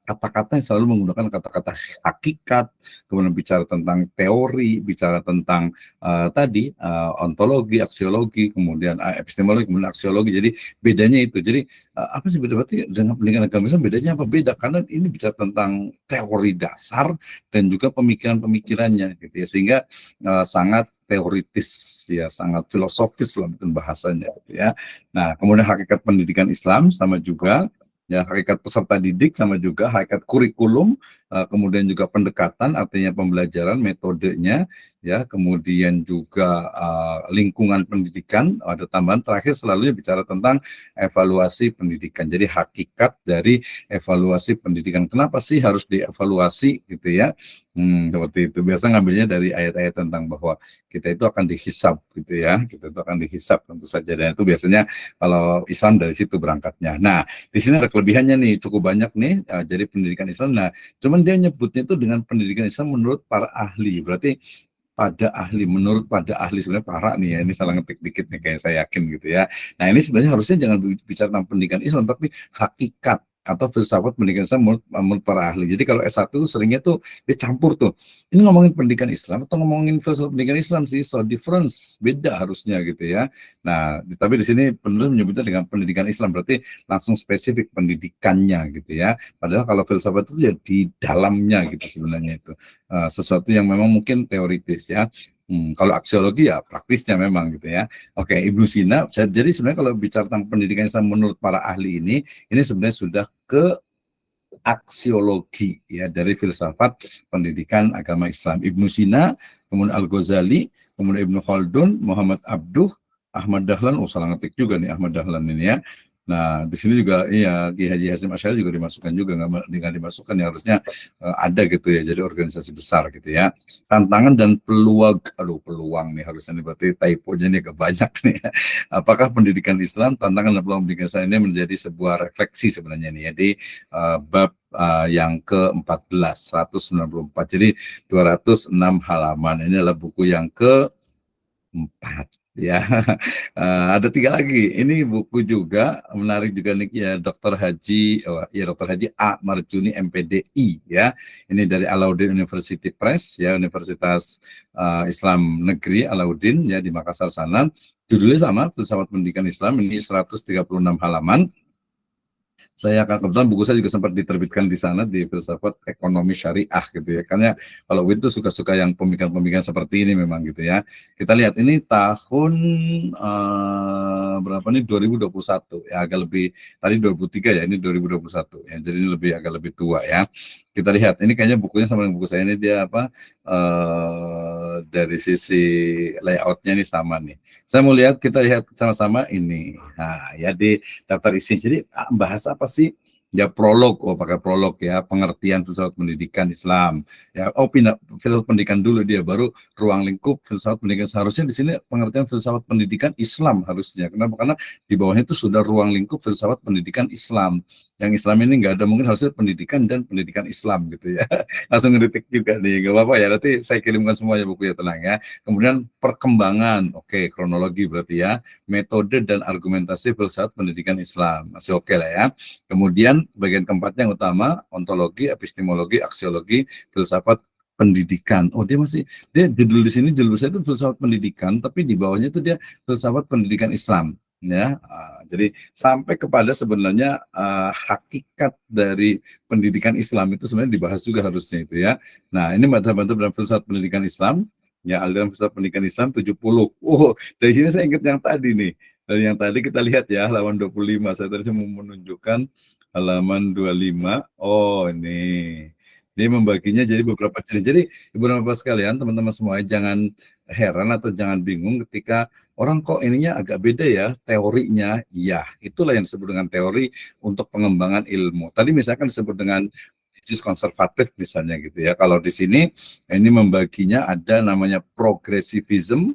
kata-kata yang selalu menggunakan kata-kata hakikat, kemudian bicara tentang teori, bicara tentang tadi ontologi, aksiologi, kemudian epistemologi, kemudian aksiologi. Jadi bedanya itu. Jadi apa sih beda, berarti dengan pendidikan agama Islam bedanya apa? Beda karena ini bicara tentang teori dasar dan juga pemikiran-pemikirannya gitu ya, sehingga sangat teoritis ya, sangat filosofis lah mungkin bahasanya gitu ya. Nah, kemudian hakikat pendidikan Islam sama juga ya, hakikat peserta didik sama juga, hakikat kurikulum, kemudian juga pendekatan, artinya pembelajaran, metodenya, ya, kemudian juga lingkungan pendidikan. Ada tambahan terakhir selalu bicara tentang evaluasi pendidikan. Jadi hakikat dari evaluasi pendidikan. Kenapa sih harus dievaluasi gitu ya? Seperti itu. Biasa ngambilnya dari ayat-ayat tentang bahwa kita itu akan dihisab gitu ya. Kita itu akan dihisab tentu saja. Dan itu biasanya kalau Islam dari situ berangkatnya. Nah, di sini ada kelebihannya nih, cukup banyak nih. Jadi pendidikan Islam. Nah, cuman dia nyebutnya itu dengan pendidikan Islam menurut para ahli. Berarti menurut pada ahli, sebenarnya para nih ya, ini salah ngetik dikit nih kayak saya yakin gitu ya. Nah, ini sebenarnya harusnya jangan bicara tentang pendidikan Islam, tapi hakikat atau filsafat pendidikan Islam menurut para ahli. Jadi kalau S1 tuh seringnya tuh dia campur tuh. Ini ngomongin pendidikan Islam atau ngomongin filsafat pendidikan Islam sih, so difference, beda harusnya gitu ya. Nah, tapi di sini penulis menyebutnya dengan pendidikan Islam, berarti langsung spesifik pendidikannya gitu ya. Padahal kalau filsafat itu ya di dalamnya gitu sebenarnya itu. Sesuatu yang memang mungkin teoritis ya. Kalau aksiologi ya praktisnya memang gitu ya. Oke, Ibnu Sina. Jadi sebenarnya kalau bicara tentang pendidikan Islam menurut para ahli ini sebenarnya sudah ke aksiologi ya, dari filsafat pendidikan agama Islam. Ibnu Sina, kemudian Al-Ghazali, kemudian Ibnu Khaldun, Muhammad Abduh, Ahmad Dahlan. Oh, salah ngetik juga nih Ahmad Dahlan ini ya. Nah, di sini juga iya Ki Haji Hasyim Asy'ari juga dimasukkan juga, nggak dimasukkan ya, harusnya ada gitu ya, jadi organisasi besar gitu ya. Tantangan dan peluang nih harusnya nih, berarti typo-nya nih agak banyak nih ya. Apakah pendidikan Islam, tantangan dan peluang pendidikan Islam ini menjadi sebuah refleksi sebenarnya nih ya, di bab yang ke-14, 194. Jadi 206 halaman. Ini adalah buku yang ke-4 ya. Ada 3 lagi. Ini buku juga menarik juga nih ya, Dr. Haji A. Marjuni MPDI ya. Ini dari Alauddin University Press ya, Universitas Islam Negeri Alauddin ya di Makassar sana. Judulnya sama, Filsafat Pendidikan Islam, ini 136 halaman. Saya akan kebetulan buku saya juga sempat diterbitkan di sana di filsafat ekonomi syariah gitu ya. Karena kalau Win tuh suka-suka yang pemikiran-pemikiran seperti ini memang gitu ya. Kita lihat ini tahun berapa nih 2021 ya, agak lebih tadi 2003 ya, ini 2021 ya. Jadi ini agak lebih tua ya. Kita lihat ini kayaknya bukunya sama dengan buku saya ini, dia apa dari sisi layoutnya ini sama nih. Saya mau lihat, kita lihat sama-sama ini. Nah, ya di daftar isi. Jadi bahas apa sih? Ya prolog, pakai prolog ya, pengertian filsafat pendidikan Islam. Ya, pindah filsafat pendidikan dulu dia, baru ruang lingkup filsafat pendidikan. Seharusnya di sini pengertian filsafat pendidikan Islam harusnya. Kenapa? Karena di bawahnya itu sudah ruang lingkup filsafat pendidikan Islam. Yang Islam ini nggak ada, mungkin harusnya pendidikan dan pendidikan Islam gitu ya. Langsung ngeritik juga nih, nggak apa-apa ya. Nanti saya kirimkan semuanya bukunya, tenang ya. Kemudian perkembangan, oke, kronologi berarti ya, metode dan argumentasi filsafat pendidikan Islam, masih oke lah ya. Kemudian bagian keempatnya yang utama, ontologi, epistemologi, aksiologi, filsafat pendidikan. Oh, dia judul di sini, judul saya itu filsafat pendidikan, tapi di bawahnya itu dia filsafat pendidikan Islam. Ya, jadi sampai kepada sebenarnya hakikat dari pendidikan Islam itu sebenarnya dibahas juga harusnya itu ya. Nah, ini madhab-madhab dalam filsafat pendidikan Islam. Ya, aliran filsafat pendidikan Islam 70. Oh, dari sini saya ingat yang tadi nih. Dari yang tadi kita lihat ya, halaman 25. Saya tadi mau menunjukkan halaman 25. Oh, ini. Ini membaginya jadi beberapa jenis. Jadi, Ibu dan Bapak sekalian, teman-teman semua, jangan heran atau jangan bingung ketika orang kok ininya agak beda ya, teorinya. Iya, itulah yang disebut dengan teori untuk pengembangan ilmu. Tadi misalkan disebut dengan konservatif misalnya gitu ya. Kalau di sini ini membaginya ada namanya progresivisme,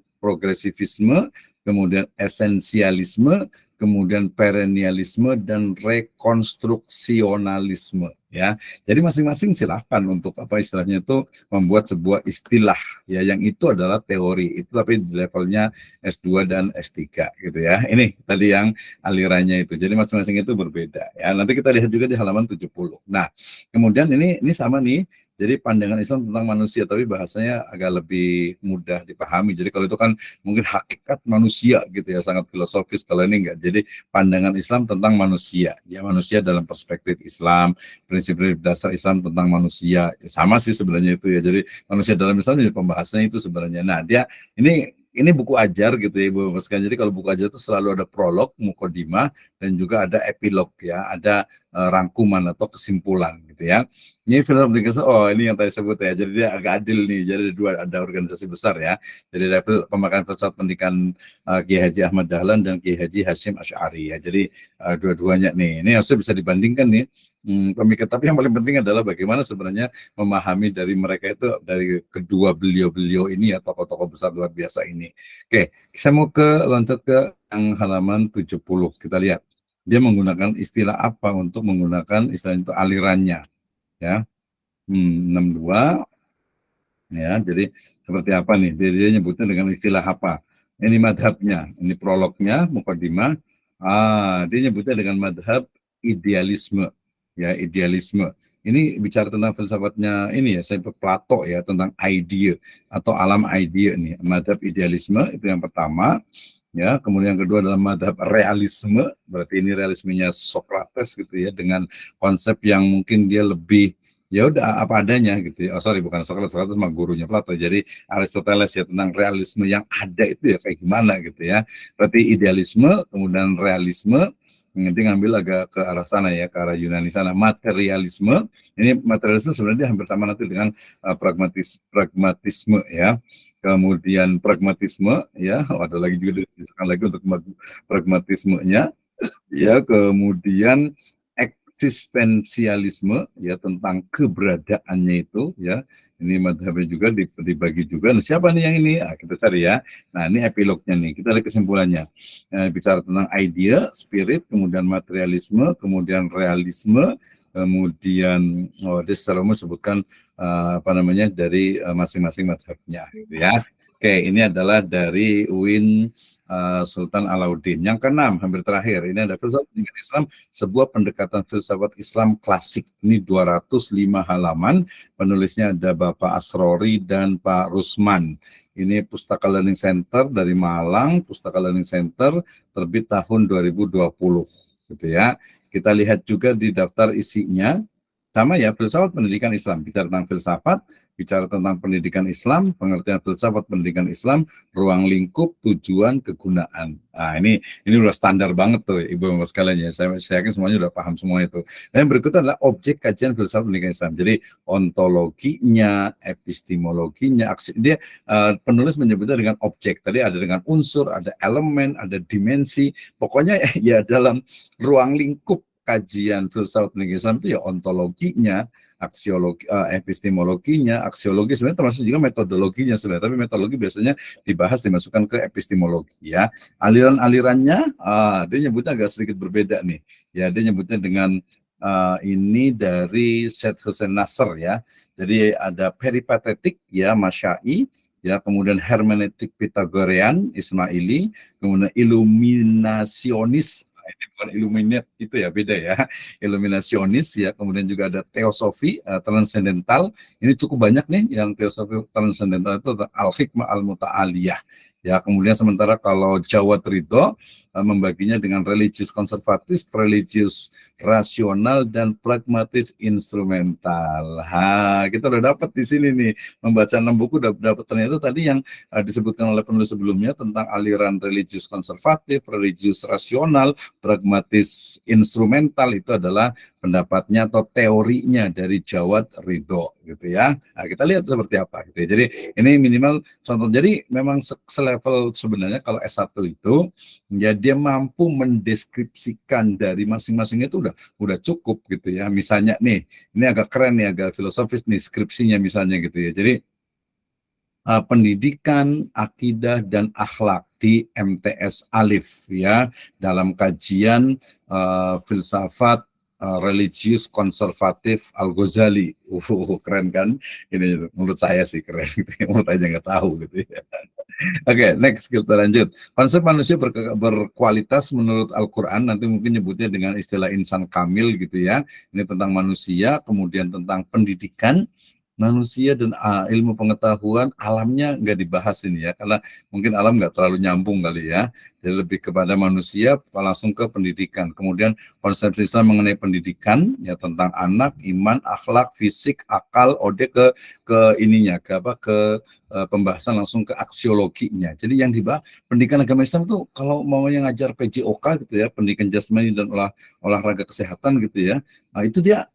kemudian esensialisme, kemudian perennialisme dan rekonstruksionalisme ya. Jadi masing-masing silahkan untuk apa istilahnya itu membuat sebuah istilah ya, yang itu adalah teori itu, tapi di levelnya S2 dan S3 gitu ya. Ini tadi yang alirannya itu. Jadi masing-masing itu berbeda ya. Nanti kita lihat juga di halaman 70. Nah, kemudian ini sama nih. Jadi pandangan Islam tentang manusia, tapi bahasanya agak lebih mudah dipahami. Jadi kalau itu kan mungkin hakikat manusia gitu ya, sangat filosofis. Kalau ini enggak. Jadi pandangan Islam tentang manusia. Ya, manusia dalam perspektif Islam, prinsip-prinsip dasar Islam tentang manusia. Ya, sama sih sebenarnya itu ya. Jadi manusia dalam Islam ini pembahasannya itu sebenarnya. Nah, dia ini buku ajar gitu ya Ibu Bapak sekalian. Jadi kalau buku ajar itu selalu ada prolog, mukodimah, dan juga ada epilog ya, ada rangkuman atau kesimpulan gitu ya. Ini film pendidikan, oh ini yang tadi sebut ya, jadi dia agak adil nih, jadi ada organisasi besar ya. Jadi level pemakan filsafat pendidikan Kiai Haji Ahmad Dahlan dan Kiai Haji Hashim Asy'ari ya. Jadi dua-duanya nih, ini harusnya bisa dibandingkan nih pemikir. Tapi yang paling penting adalah bagaimana sebenarnya memahami dari mereka itu, dari kedua beliau-beliau ini ya, tokoh-tokoh besar luar biasa ini. Oke, saya mau loncat ke yang halaman 70. Kita lihat dia menggunakan istilah apa untuk menggunakan istilah itu alirannya ya. 62 ya. Jadi seperti apa nih? Dia nyebutnya dengan istilah apa? Ini madhabnya, ini prolognya, mukadimah. Dia nyebutnya dengan madhab idealisme. Ya, idealisme. Ini bicara tentang filsafatnya ini ya, saya Plato ya, tentang idea atau alam idea nih. Madhab idealisme itu yang pertama. Ya, kemudian yang kedua adalah madhab realisme, berarti ini realismenya Socrates gitu ya, dengan konsep yang mungkin dia lebih ya udah apa adanya gitu ya. Oh sorry, bukan Socrates mah gurunya Plato. Jadi Aristoteles ya, tentang realisme yang ada itu ya kayak gimana gitu ya. Berarti idealisme, kemudian realisme, nanti ngambil agak ke arah sana ya, ke arah Yunani sana. Materialisme, ini materialisme sebenarnya hampir sama nanti dengan pragmatisme ya. Kemudian pragmatisme ya, ada lagi juga disebutkan lagi untuk pragmatismenya ya. Kemudian eksistensialisme ya, tentang keberadaannya itu ya. Ini madhabnya juga dibagi juga. Nah, siapa nih yang ini? Kita cari ya. Nah, ini epilognya nih. Kita lihat kesimpulannya. Bicara tentang idea, spirit, kemudian materialisme, kemudian realisme, kemudian dia secara umum sebutkan apa namanya dari masing-masing madhabnya gitu ya. Oke, ini adalah dari UIN Sultan Alauddin. Yang keenam, hampir terakhir, ini ada filsafat pendidikan Islam, sebuah pendekatan filsafat Islam klasik. Ini 205 halaman, penulisnya ada Bapak Asrori dan Pak Rusman. Ini Pustaka Learning Center dari Malang, Pustaka Learning Center, terbit tahun 2020. gitu ya. Kita lihat juga di daftar isinya, sama ya, filsafat pendidikan Islam, bicara tentang filsafat, bicara tentang pendidikan Islam, pengertian filsafat pendidikan Islam, ruang lingkup, tujuan, kegunaan. Nah, ini udah standar banget tuh Ibu Bapak sekalian ya. Saya yakin semuanya udah paham semua itu. Dan yang berikutnya adalah objek kajian filsafat pendidikan Islam. Jadi ontologinya, epistemologinya, dia penulis menyebutnya dengan objek. Tadi ada dengan unsur, ada elemen, ada dimensi. Pokoknya ya dalam ruang lingkup kajian filsafat pendidikan Islam itu ya ontologinya, aksiologi, epistemologinya, aksiologi, sebenarnya termasuk juga metodologinya sebenarnya, tapi metodologi biasanya dimasukkan ke epistemologi ya. Aliran-alirannya, dia nyebutnya agak sedikit berbeda nih, ya dia nyebutnya dengan ini dari Syed Hussein Nasr ya. Jadi ada peripatetik ya, Masyai, ya, kemudian hermeneutik Pythagorean, Ismaili, kemudian iluminasionis. Ini bukan Illuminat itu ya, beda ya. Iluminasionis ya, kemudian juga ada teosofi transendental. Ini cukup banyak nih yang teosofi transendental itu, al-hikmah al-muta'aliyah. Ya, kemudian sementara kalau Jawad Ridho membaginya dengan religius konservatif, religius rasional, dan pragmatis instrumental. Kita udah dapat di sini nih, membaca 6 buku udah dapat. Ternyata tadi yang disebutkan oleh penulis sebelumnya tentang aliran religius konservatif, religius rasional, pragmatis instrumental, itu adalah pendapatnya atau teorinya dari Jawad Ridho gitu ya. Nah, kita lihat seperti apa gitu ya. Jadi ini minimal contoh. Jadi memang selevel sebenarnya kalau S1 itu ya dia mampu mendeskripsikan dari masing-masing itu udah cukup gitu ya. Misalnya nih, ini agak keren nih, agak filosofis nih skripsinya misalnya gitu ya. Jadi pendidikan, akidah, dan akhlak di MTS Alif ya, dalam kajian filsafat religius konservatif Al-Ghazali. Keren kan? Ini menurut saya sih keren gitu. Menurut aja nggak tahu gitu ya. Oke, next kita lanjut. Konsep manusia berkualitas menurut Al-Quran, nanti mungkin nyebutnya dengan istilah insan kamil gitu ya. Ini tentang manusia, kemudian tentang pendidikan manusia dan ilmu pengetahuan. Alamnya nggak dibahas ini ya, karena mungkin alam nggak terlalu nyambung kali ya. Jadi lebih kepada manusia, langsung ke pendidikan. Kemudian konsep Islam mengenai pendidikan ya, tentang anak, iman, akhlak, fisik, akal, ke ininya, ke pembahasan langsung ke aksiologinya. Jadi yang dibahas pendidikan agama Islam itu kalau mau yang ngajar PJOK gitu ya, pendidikan jasmani dan olahraga kesehatan gitu ya. Nah, itu dia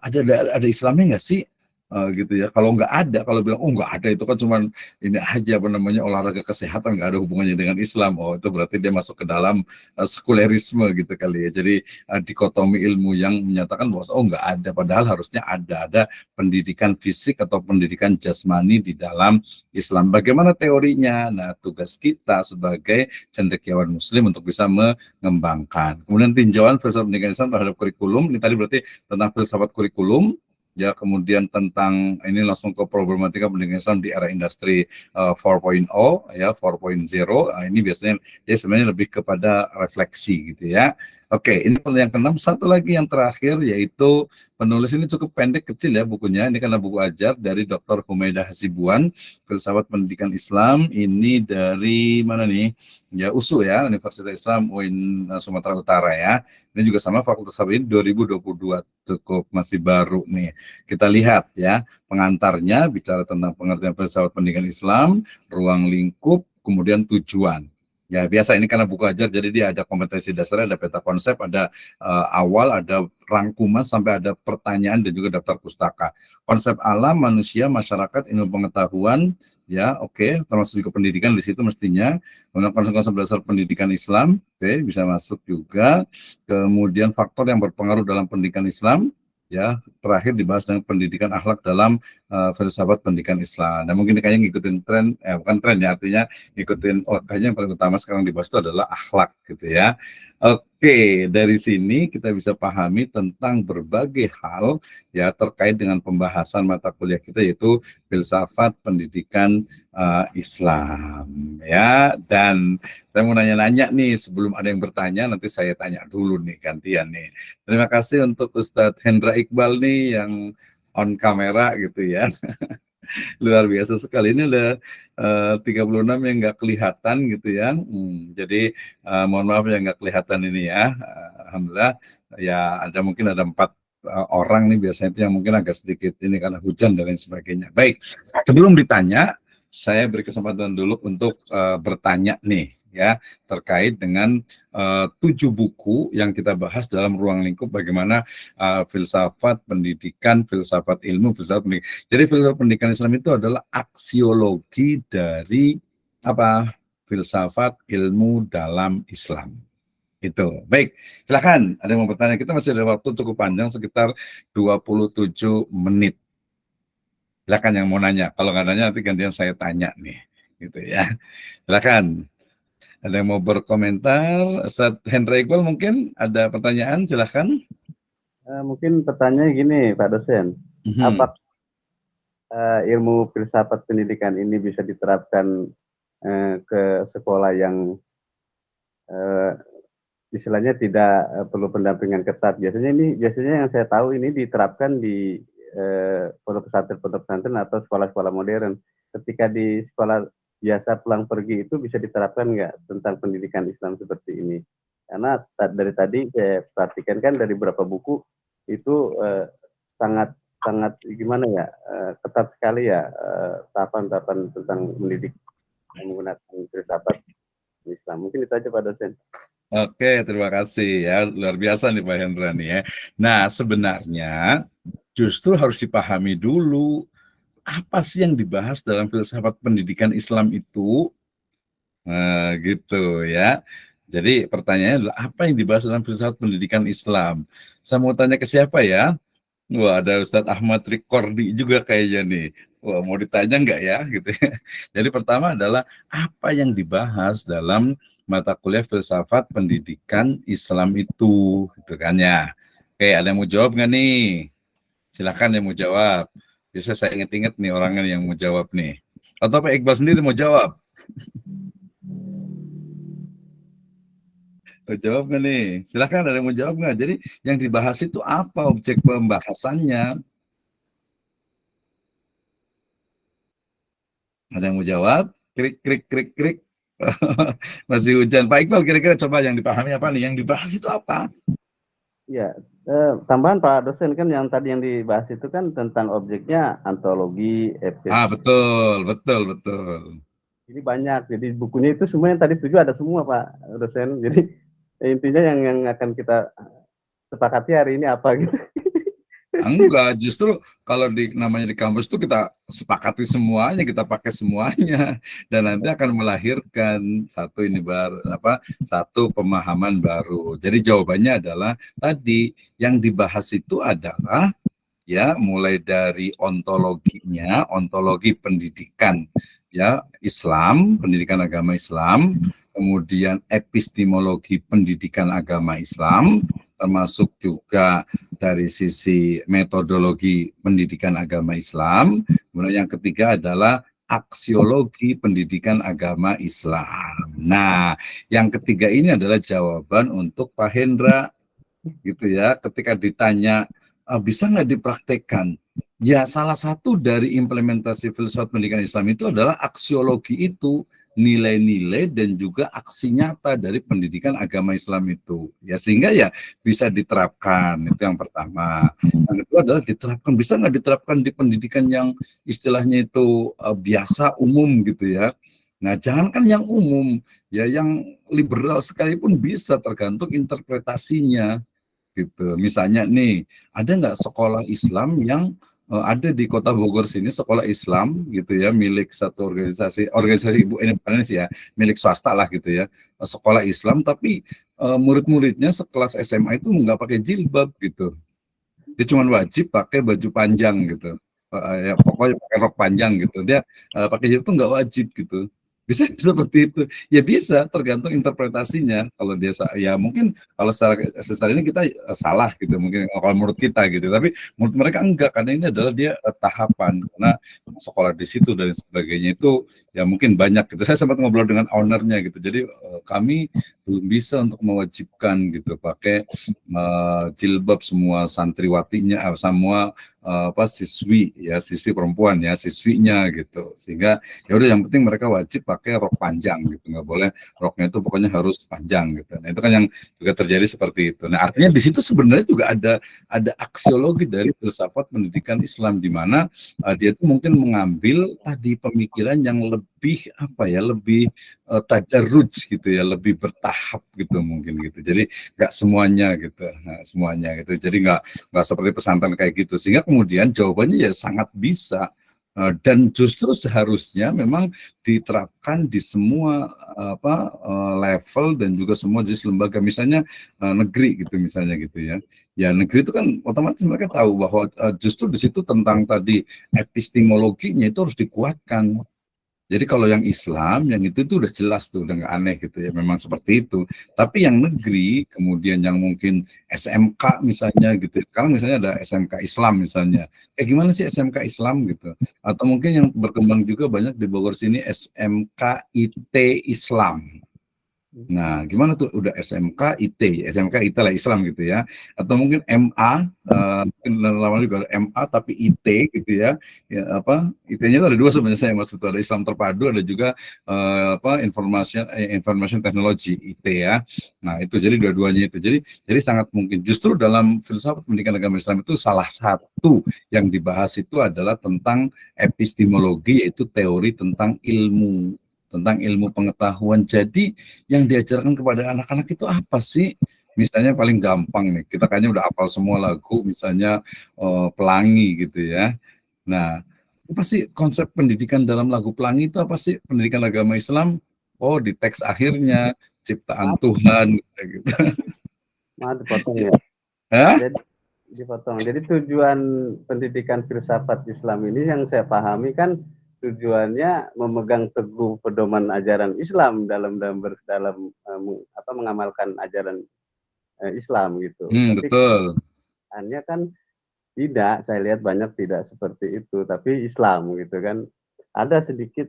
ada Islamnya nggak sih? Gitu ya. Kalau nggak ada, kalau bilang nggak ada, itu kan cuman ini aja olahraga kesehatan, nggak ada hubungannya dengan Islam. Itu berarti dia masuk ke dalam sekulerisme gitu kali ya. Jadi dikotomi ilmu yang menyatakan bahwa nggak ada, padahal harusnya ada pendidikan fisik atau pendidikan jasmani di dalam Islam. Bagaimana teorinya? Nah, tugas kita sebagai cendekiawan Muslim untuk bisa mengembangkan. Kemudian tinjauan filsafat pendidikan Islam terhadap kurikulum. Ini tadi berarti tentang filsafat kurikulum. Ya, kemudian tentang ini langsung ke problematika pendidikan Islam di era industri 4.0 ya, 4.0. Ini biasanya dia sebenarnya lebih kepada refleksi gitu ya. Oke, ini yang keenam. Satu lagi yang terakhir, yaitu penulis ini cukup pendek, kecil ya bukunya. Ini karena buku ajar dari Dr. Humaidah Hasibuan, filsafat pendidikan Islam. Ini dari mana nih? Ya, USU ya, Universitas Islam UIN Sumatera Utara ya. Ini juga sama Fakultas Hadis 2022, cukup masih baru nih. Kita lihat ya, pengantarnya bicara tentang pengertian filsafat pendidikan Islam, ruang lingkup, kemudian tujuan. Ya, biasa ini karena buku ajar, jadi dia ada kompetensi dasar, ada peta konsep, ada awal, ada rangkuman, sampai ada pertanyaan, dan juga daftar pustaka. Konsep alam, manusia, masyarakat, ilmu pengetahuan, ya oke, termasuk juga pendidikan di situ mestinya. Kemudian konsep-konsep dasar pendidikan Islam, bisa masuk juga. Kemudian faktor yang berpengaruh dalam pendidikan Islam, ya, terakhir dibahas dengan pendidikan akhlak dalam filsafat pendidikan Islam. Nah, mungkin kayaknya ngikutin tren, bukan tren ya, artinya ngikutin, kayaknya yang paling utama sekarang dibahas itu adalah akhlak gitu ya. Oke, dari sini kita bisa pahami tentang berbagai hal ya terkait dengan pembahasan mata kuliah kita, yaitu filsafat pendidikan Islam ya. Dan saya mau nanya-nanya nih, sebelum ada yang bertanya, nanti saya tanya dulu nih, gantian nih. Terima kasih untuk Ustadz Hendra Iqbal nih yang on kamera gitu ya. Luar biasa sekali. Ini udah 36 yang nggak kelihatan gitu ya. Jadi mohon maaf yang nggak kelihatan ini ya. Alhamdulillah ya mungkin ada 4 orang nih biasanya itu yang mungkin agak sedikit ini karena hujan dan lain sebagainya. Baik, sebelum ditanya, saya beri kesempatan dulu untuk bertanya nih ya terkait dengan 7 buku yang kita bahas dalam ruang lingkup bagaimana filsafat pendidikan, filsafat ilmu, filsafat pendidikan. Jadi filsafat pendidikan Islam itu adalah aksiologi dari apa? Filsafat ilmu dalam Islam. Itu. Baik, silakan. Ada yang mau bertanya? Kita masih ada waktu cukup panjang sekitar 27 menit. Silakan yang mau nanya. Kalau nggak nanya nanti gantian saya tanya nih. Gitu ya. Silakan. Ada yang mau berkomentar? Ustaz Hendra Iqbal mungkin ada pertanyaan, silakan. Mungkin pertanyaannya gini, Pak dosen. Apakah ilmu filsafat pendidikan ini bisa diterapkan ke sekolah yang istilahnya tidak perlu pendampingan ketat? Biasanya yang saya tahu ini diterapkan di pondok pesantren atau sekolah-sekolah modern. Ketika di sekolah biasa pulang pergi itu bisa diterapkan nggak tentang pendidikan Islam seperti ini? Karena dari tadi saya perhatikan kan dari beberapa buku itu sangat gimana ya, ketat sekali ya tahapan-tahapan tentang mendidik menggunakan filsafat Islam. Mungkin itu aja Pak dosen. Oke, terima kasih ya, luar biasa nih Pak Hendra nih ya. Nah sebenarnya justru harus dipahami dulu apa sih yang dibahas dalam filsafat pendidikan Islam itu, gitu ya. Jadi pertanyaannya adalah apa yang dibahas dalam filsafat pendidikan Islam. Saya mau tanya ke siapa ya? Wah, ada Ustadz Ahmad Rikordi juga kayaknya nih. Wah, mau ditanya nggak ya? Gitu ya. Jadi pertama adalah apa yang dibahas dalam mata kuliah filsafat pendidikan Islam itu, gitu kan ya. Oke, ada yang mau jawab nggak nih? Silakan yang mau jawab. Biasa saya inget-inget nih orangnya yang mau jawab nih. Atau Pak Iqbal sendiri mau jawab? Mau jawab nggak nih? Silakan ada yang mau jawab nggak? Jadi yang dibahas itu apa objek pembahasannya? Ada yang mau jawab? Krik, krik, krik, krik. Masih hujan. Pak Iqbal kira-kira coba yang dipahami apa nih? Yang dibahas itu apa? Ya, tambahan Pak dosen kan yang tadi yang dibahas itu kan tentang objeknya antologi, betul. Jadi banyak, jadi bukunya itu semua yang tadi tujuh ada semua Pak dosen. Jadi intinya yang akan kita sepakati hari ini apa gitu. Enggak, justru kalau namanya di kampus itu kita sepakati semuanya, kita pakai semuanya, dan nanti akan melahirkan satu pemahaman baru. Jadi jawabannya adalah tadi yang dibahas itu adalah ya mulai dari ontologinya, ontologi pendidikan ya Islam, pendidikan agama Islam, kemudian epistemologi pendidikan agama Islam, termasuk juga dari sisi metodologi pendidikan agama Islam. Kemudian yang ketiga adalah aksiologi pendidikan agama Islam. Nah, yang ketiga ini adalah jawaban untuk Pak Hendra, gitu ya. Ketika ditanya bisa nggak dipraktekkan? Ya, salah satu dari implementasi filsafat pendidikan Islam itu adalah aksiologi itu, nilai-nilai dan juga aksi nyata dari pendidikan agama Islam itu. Ya, sehingga ya bisa diterapkan, itu yang pertama. Yang kedua adalah bisa nggak diterapkan di pendidikan yang istilahnya itu biasa, umum gitu ya. Nah, jangankan yang umum, ya yang liberal sekalipun bisa, tergantung interpretasinya. Gitu. Misalnya nih, ada nggak sekolah Islam yang ada di Kota Bogor sini, sekolah Islam gitu ya, milik satu organisasi ibu ini bukan sih ya, milik swasta lah gitu ya, sekolah Islam tapi murid-muridnya sekelas SMA itu nggak pakai jilbab gitu, dia cuma wajib pakai baju panjang gitu, ya pokoknya pakai rok panjang gitu, dia pakai jilbab itu nggak wajib gitu. Bisa seperti itu, ya bisa tergantung interpretasinya. Kalau dia ya mungkin kalau secara ini kita salah gitu, mungkin kalau menurut kita gitu, tapi menurut mereka enggak, karena ini adalah dia tahapan, karena sekolah di situ dan sebagainya itu ya mungkin banyak gitu. Saya sempat ngobrol dengan ownernya gitu, jadi kami belum bisa untuk mewajibkan gitu pakai jilbab semua santriwatinya, semua siswi perempuan ya, siswinya gitu. Sehingga ya udah yang penting mereka wajib pakai rok panjang gitu, nggak boleh roknya itu pokoknya harus panjang gitu. Nah itu kan yang juga terjadi seperti itu. Nah artinya di situ sebenarnya juga ada aksiologi dari filsafat pendidikan Islam, di mana dia itu mungkin mengambil tadi pemikiran yang lebih lebih tadarruj gitu ya, lebih bertahap gitu mungkin gitu. Jadi nggak semuanya gitu, semuanya gitu. Jadi nggak seperti pesantren kayak gitu. Sehingga kemudian jawabannya ya sangat bisa. Dan justru seharusnya memang diterapkan di semua level dan juga semua jenis lembaga, misalnya negeri gitu misalnya gitu ya. Ya negeri itu kan otomatis mereka tahu bahwa justru di situ tentang tadi epistemologinya itu harus dikuatkan. Jadi kalau yang Islam, yang itu udah jelas tuh, udah nggak aneh gitu ya, memang seperti itu. Tapi yang negeri, kemudian yang mungkin SMK misalnya gitu, sekarang misalnya ada SMK Islam misalnya, kayak gimana sih SMK Islam gitu? Atau mungkin yang berkembang juga banyak di Bogor sini SMK IT Islam. Nah, gimana tuh udah SMK IT, SMK IT lah Islam gitu ya, atau mungkin MA, mungkin lama juga ada MA tapi IT gitu ya, IT-nya itu ada dua sebenarnya, saya maksud itu ada Islam terpadu, ada juga information technology IT ya. Nah itu jadi dua-duanya itu, jadi sangat mungkin justru dalam filsafat pendidikan agama Islam itu salah satu yang dibahas itu adalah tentang epistemologi, yaitu teori tentang ilmu pengetahuan. Jadi yang diajarkan kepada anak-anak itu apa sih? Misalnya paling gampang nih, kita kayaknya udah hafal semua lagu, misalnya Pelangi gitu ya. Nah, apa sih konsep pendidikan dalam lagu Pelangi itu apa sih? Pendidikan agama Islam, oh di teks akhirnya ciptaan Tuhan gitu. Maaf dipotong ya. Hah? Jadi dipotong. Jadi tujuan pendidikan filsafat Islam ini yang saya pahami kan tujuannya memegang teguh pedoman ajaran Islam dalam mengamalkan ajaran Islam gitu. Tapi Betul. hanya kan tidak, saya lihat banyak tidak seperti itu. Tapi Islam gitu kan ada sedikit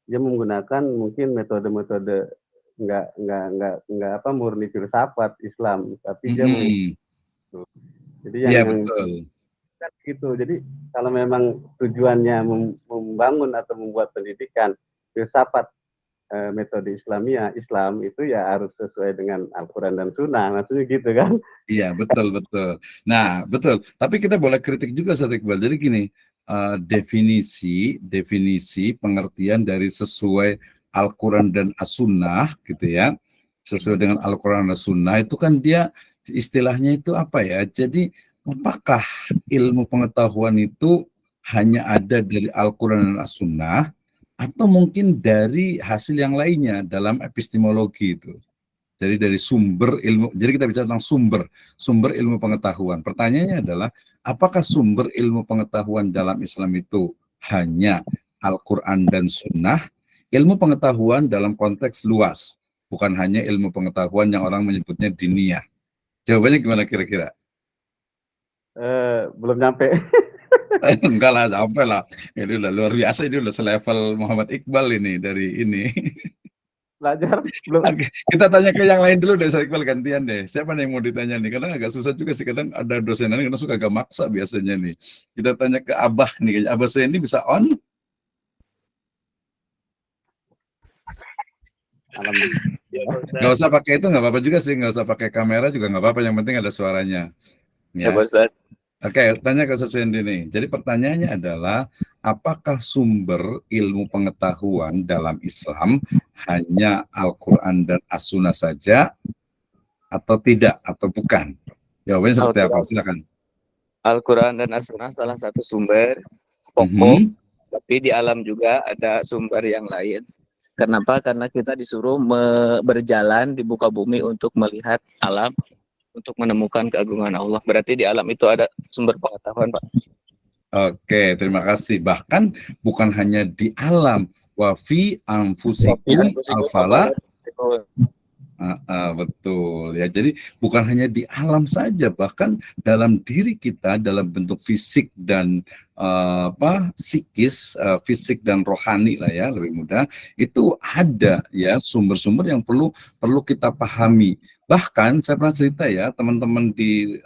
dia menggunakan mungkin metode-metode nggak murni filsafat Islam, tapi dia jadi yang betul. Kan gitu. Jadi kalau memang tujuannya membangun atau membuat pendidikan filsafat metode Islam itu ya harus sesuai dengan Al-Quran dan Sunnah, maksudnya gitu kan? Iya, betul. Nah, betul. Tapi kita boleh kritik juga, Ustaz Iqbal. Jadi gini, definisi pengertian dari sesuai Al-Quran dan As-Sunnah gitu ya, sesuai dengan Al-Quran dan As-Sunnah itu kan dia istilahnya itu apa ya? Jadi apakah ilmu pengetahuan itu hanya ada dari Al-Quran dan As-Sunnah, atau mungkin dari hasil yang lainnya dalam epistemologi itu? Jadi dari sumber ilmu, jadi kita bicara tentang sumber ilmu pengetahuan. Pertanyaannya adalah, apakah sumber ilmu pengetahuan dalam Islam itu hanya Al-Quran dan Sunnah? Ilmu pengetahuan dalam konteks luas, bukan hanya ilmu pengetahuan yang orang menyebutnya diniyah. Jawabannya gimana kira-kira? Belum nyampe. Enggak lah, sampai lah. Ini udah luar biasa, ini udah selevel Muhammad Iqbal ini dari ini. Belajar belum. Oke, kita tanya ke yang lain dulu deh, saya Iqbal, gantian deh. Siapa nih yang mau ditanya nih? Kadang agak susah juga sih, kadang ada dosen yang suka agak maksa biasanya nih. Kita tanya ke Abah nih, Abah Suhendi bisa on? Nggak usah pakai itu, nggak apa-apa juga sih, nggak usah pakai kamera juga nggak apa-apa, yang penting ada suaranya. Ya, Ustaz. Oke, tanya ke Ustaz Suhendi nih. Jadi pertanyaannya adalah, apakah sumber ilmu pengetahuan dalam Islam hanya Al-Quran dan As-Sunnah saja, atau tidak, atau bukan? Jawabannya seperti apa? Silakan. Al-Quran dan As-Sunnah salah satu sumber pokok, tapi di alam juga ada sumber yang lain. Kenapa? Karena kita disuruh berjalan di muka bumi untuk melihat alam, untuk menemukan keagungan Allah. Berarti di alam itu ada sumber pengetahuan, Pak. Oke, terima kasih. Bahkan bukan hanya di alam, wa fi anfusikum afala Betul ya. Jadi bukan hanya di alam saja, bahkan dalam diri kita dalam bentuk fisik dan psikis, fisik dan rohani lah ya, lebih mudah. Itu ada ya sumber-sumber yang perlu perlu kita pahami. Bahkan saya pernah cerita ya, teman-teman di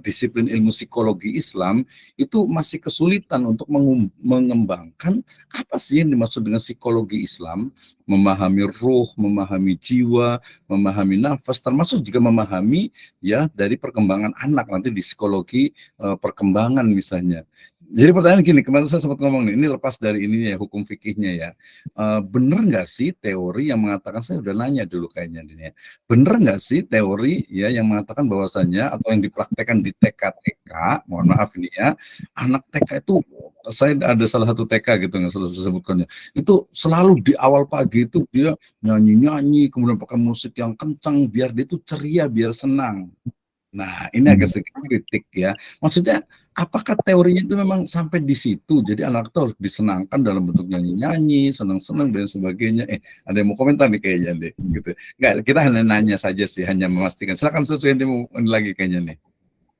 disiplin ilmu psikologi Islam itu masih kesulitan untuk mengembangkan apa sih yang dimaksud dengan psikologi Islam, memahami ruh, memahami jiwa, memahami nafas, termasuk juga memahami ya dari perkembangan anak nanti di psikologi perkembangan misalnya. Jadi pertanyaan gini, kemarin saya sempat ngomong nih, ini lepas dari ini ya hukum fikihnya ya, bener nggak sih teori yang mengatakan, saya udah nanya dulu kayaknya ini ya, bener nggak sih teori ya yang mengatakan bahwasannya atau yang dipraktekkan di TK, mohon maaf ini ya, anak TK itu, saya ada salah satu TK gitu nggak selalu disebutkannya, itu selalu di awal pagi itu dia nyanyi-nyanyi, kemudian pakai musik yang kencang biar dia itu ceria, biar senang. Nah, ini agak sedikit kritik ya. Maksudnya, apakah teorinya itu memang sampai di situ? Jadi anak itu harus disenangkan dalam bentuk nyanyi-nyanyi, senang-senang dan sebagainya. Ada yang mau komentar nih kayaknya deh, gitu. Enggak, kita hanya nanya saja sih, hanya memastikan. Silakan sesuai yang mau lagi kayaknya nih.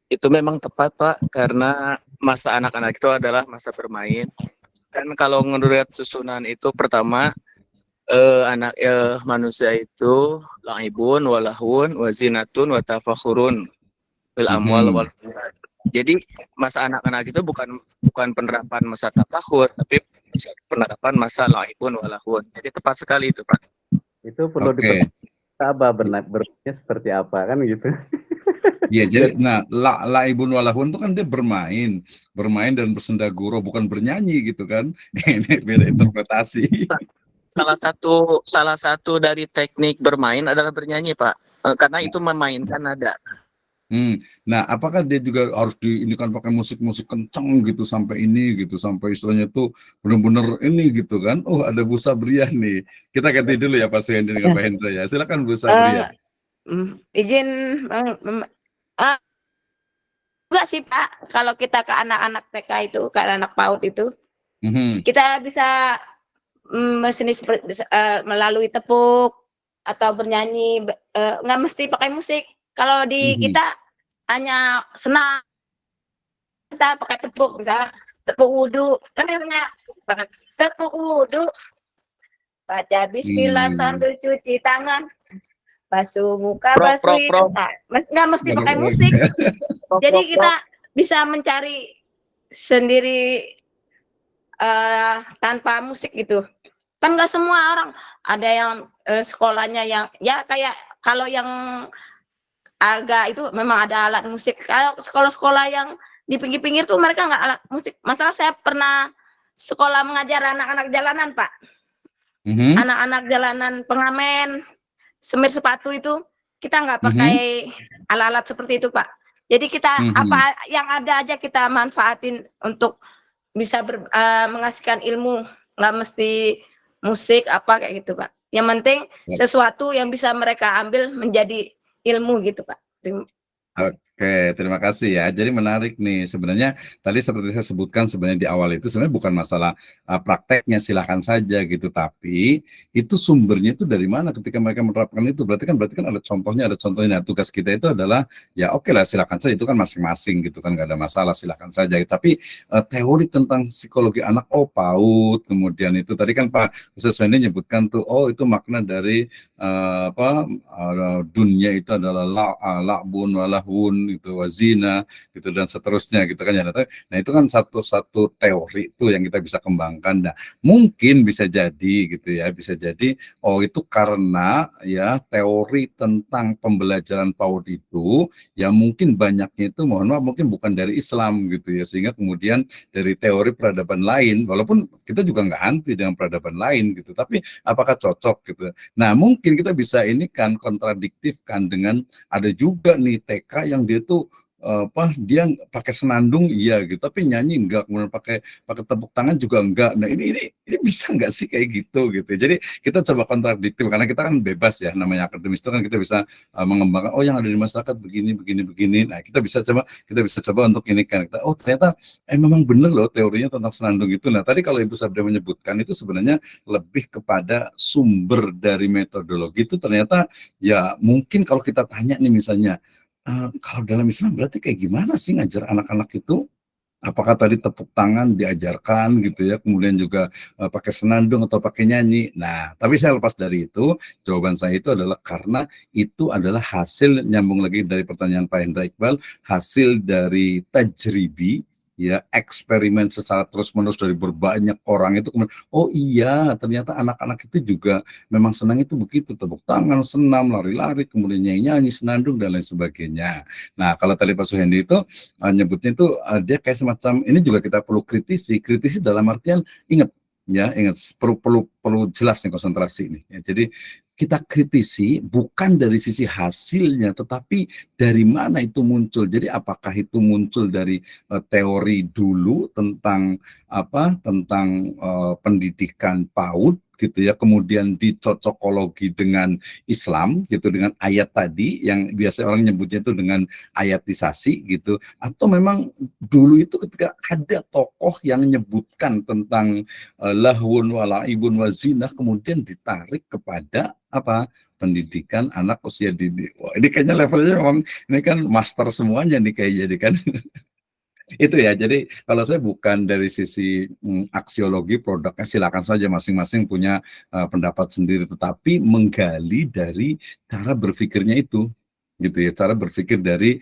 Itu memang tepat, Pak, karena masa anak-anak itu adalah masa bermain. Dan kalau menurut susunan itu pertama manusia itu laibun walahun wazinatun watafakhurun bil amwal wal aulad. Jadi masa anak-anak itu bukan penerapan masa tafakhur, tapi penerapan masa laibun walahun. Jadi tepat sekali itu, Pak. Itu perlu diperhatikan bermainnya seperti apa kan gitu. Iya, jadi laibun walahun itu kan dia bermain dan bersendaguro, bukan bernyanyi gitu kan. Ini beda interpretasi. Salah satu dari teknik bermain adalah bernyanyi, Pak. Karena itu memainkan nada. Nah, apakah dia juga harus diinikan pakai musik-musik kencang gitu sampai ini gitu, sampai istilahnya tuh benar-benar ini gitu kan? Oh, ada Bu Sabriah nih. Kita ganti dulu ya Pak Suhendri dengan Pak Hendra ya. Silakan Bu Sabriah. Izin juga sih Pak, kalau kita ke anak-anak TK itu, ke anak PAUD itu, kita bisa melalui tepuk atau bernyanyi, nggak mesti pakai musik. Kalau di kita hanya senang, kita pakai tepuk, misalnya tepuk wudhu, kan namanya tepuk wudhu, baca bismillah sambil cuci tangan, basuh muka, basuh hidung, nggak mesti pakai musik. Jadi kita bisa mencari sendiri tanpa musik gitu. Kan nggak semua orang, ada yang sekolahnya yang ya kayak kalau yang agak itu memang ada alat musik. Kalau sekolah-sekolah yang di pinggir-pinggir tuh mereka nggak alat musik. Masalah saya pernah sekolah mengajar anak-anak jalanan, Pak. Anak-anak jalanan pengamen, semir sepatu itu kita nggak pakai alat-alat seperti itu, Pak. Jadi kita apa yang ada aja kita manfaatin untuk bisa mengasihkan ilmu, nggak mesti musik apa kayak gitu, Pak. Yang penting sesuatu yang bisa mereka ambil menjadi ilmu gitu, Pak. Oke, terima kasih ya. Jadi menarik nih sebenarnya tadi seperti saya sebutkan sebenarnya di awal itu sebenarnya bukan masalah prakteknya, silakan saja gitu, tapi itu sumbernya itu dari mana ketika mereka menerapkan itu berarti kan ada contohnya. Nah, tugas kita itu adalah ya oke lah silakan saja, itu kan masing-masing gitu kan, nggak ada masalah, silakan saja. Tapi teori tentang psikologi anak, PAUD, kemudian itu tadi kan Pak Ustaz Wendy nyebutkan tuh, itu makna dari dunia itu adalah la'bun walahun gitu, wazina gitu dan seterusnya gitu kan ya. Nah, itu kan satu teori itu yang kita bisa kembangkan. Nah, mungkin bisa jadi gitu ya, bisa jadi itu karena ya teori tentang pembelajaran PAUD itu ya mungkin banyaknya itu mohon maaf mungkin bukan dari Islam gitu ya, sehingga kemudian dari teori peradaban lain, walaupun kita juga nggak anti dengan peradaban lain gitu, tapi apakah cocok gitu. Nah, mungkin kita bisa ini kan kontradiktifkan dengan ada juga nih TK yang dia tuh dia pakai senandung iya gitu, tapi nyanyi enggak, kemudian pakai pakai tepuk tangan juga enggak. Nah ini bisa nggak sih kayak gitu gitu. Jadi kita coba kontradiktif karena kita kan bebas ya, namanya akademis itu kan kita bisa mengembangkan oh yang ada di masyarakat begini begini begini. Nah kita bisa coba untuk ini kan oh ternyata memang benar loh teorinya tentang senandung itu. Nah tadi kalau Ibu Sabda menyebutkan itu sebenarnya lebih kepada sumber dari metodologi itu ternyata ya mungkin kalau kita tanya nih misalnya kalau dalam Islam berarti kayak gimana sih ngajar anak-anak itu? Apakah tadi tepuk tangan diajarkan gitu ya, kemudian juga pakai senandung atau pakai nyanyi. Nah, tapi saya lepas dari itu, jawaban saya itu adalah karena itu adalah hasil nyambung lagi dari pertanyaan Pak Hendra Iqbal, hasil dari tajribi ya eksperimen secara terus-menerus dari berbanyak orang itu kemudian oh iya ternyata anak-anak itu juga memang senang itu begitu tepuk tangan, senam, lari-lari, kemudian nyanyi-nyanyi, senandung dan lain sebagainya. Nah, kalau tadi Pak Suhendi itu nyebutnya itu dia kayak semacam ini juga kita perlu kritisi dalam artian ingat perlu jelas nih konsentrasi ini ya. Jadi kita kritisi bukan dari sisi hasilnya tetapi dari mana itu muncul. Jadi apakah itu muncul dari teori dulu tentang pendidikan PAUD gitu ya, kemudian dicocokologi dengan Islam gitu, dengan ayat tadi yang biasa orang nyebutnya itu dengan ayatisasi gitu, atau memang dulu itu ketika ada tokoh yang menyebutkan tentang lahwun walaibun wazinah kemudian ditarik kepada pendidikan anak usia dini. Wah, ini kayaknya levelnya memang ini kan master semuanya nih kayak jadi kan. Itu ya, jadi kalau saya bukan dari sisi aksiologi produknya silakan saja masing-masing punya pendapat sendiri, tetapi menggali dari cara berpikirnya itu gitu ya, cara berpikir dari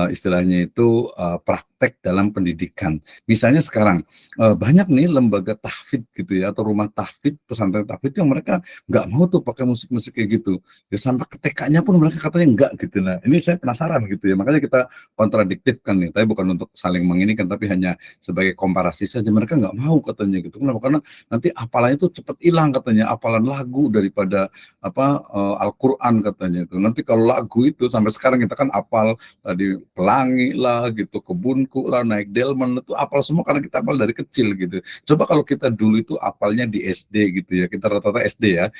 istilahnya itu praktek dalam pendidikan. Misalnya sekarang banyak nih lembaga tahfidz gitu ya, atau rumah tahfidz, pesantren tahfidz yang mereka nggak mau tuh pakai musik-musik kayak gitu ya, sampai ke TK-nya pun mereka katanya enggak gitu. Nah ini saya penasaran gitu ya, makanya kita kontradiktif kan nih, tapi bukan untuk saling menginikan tapi hanya sebagai komparasi saja. Mereka nggak mau katanya gitu. Kenapa? Karena nanti hafalannya itu cepat hilang katanya, hafalan lagu daripada Al-Quran katanya itu. Nanti kalau lagu itu sampai sekarang kita kan hafal tadi Pelangi lah gitu, Kebunku lah, Naik Delman itu hafal semua karena kita hafal dari kecil gitu. Coba kalau kita dulu itu hafalnya di SD gitu ya, kita rata-rata SD ya,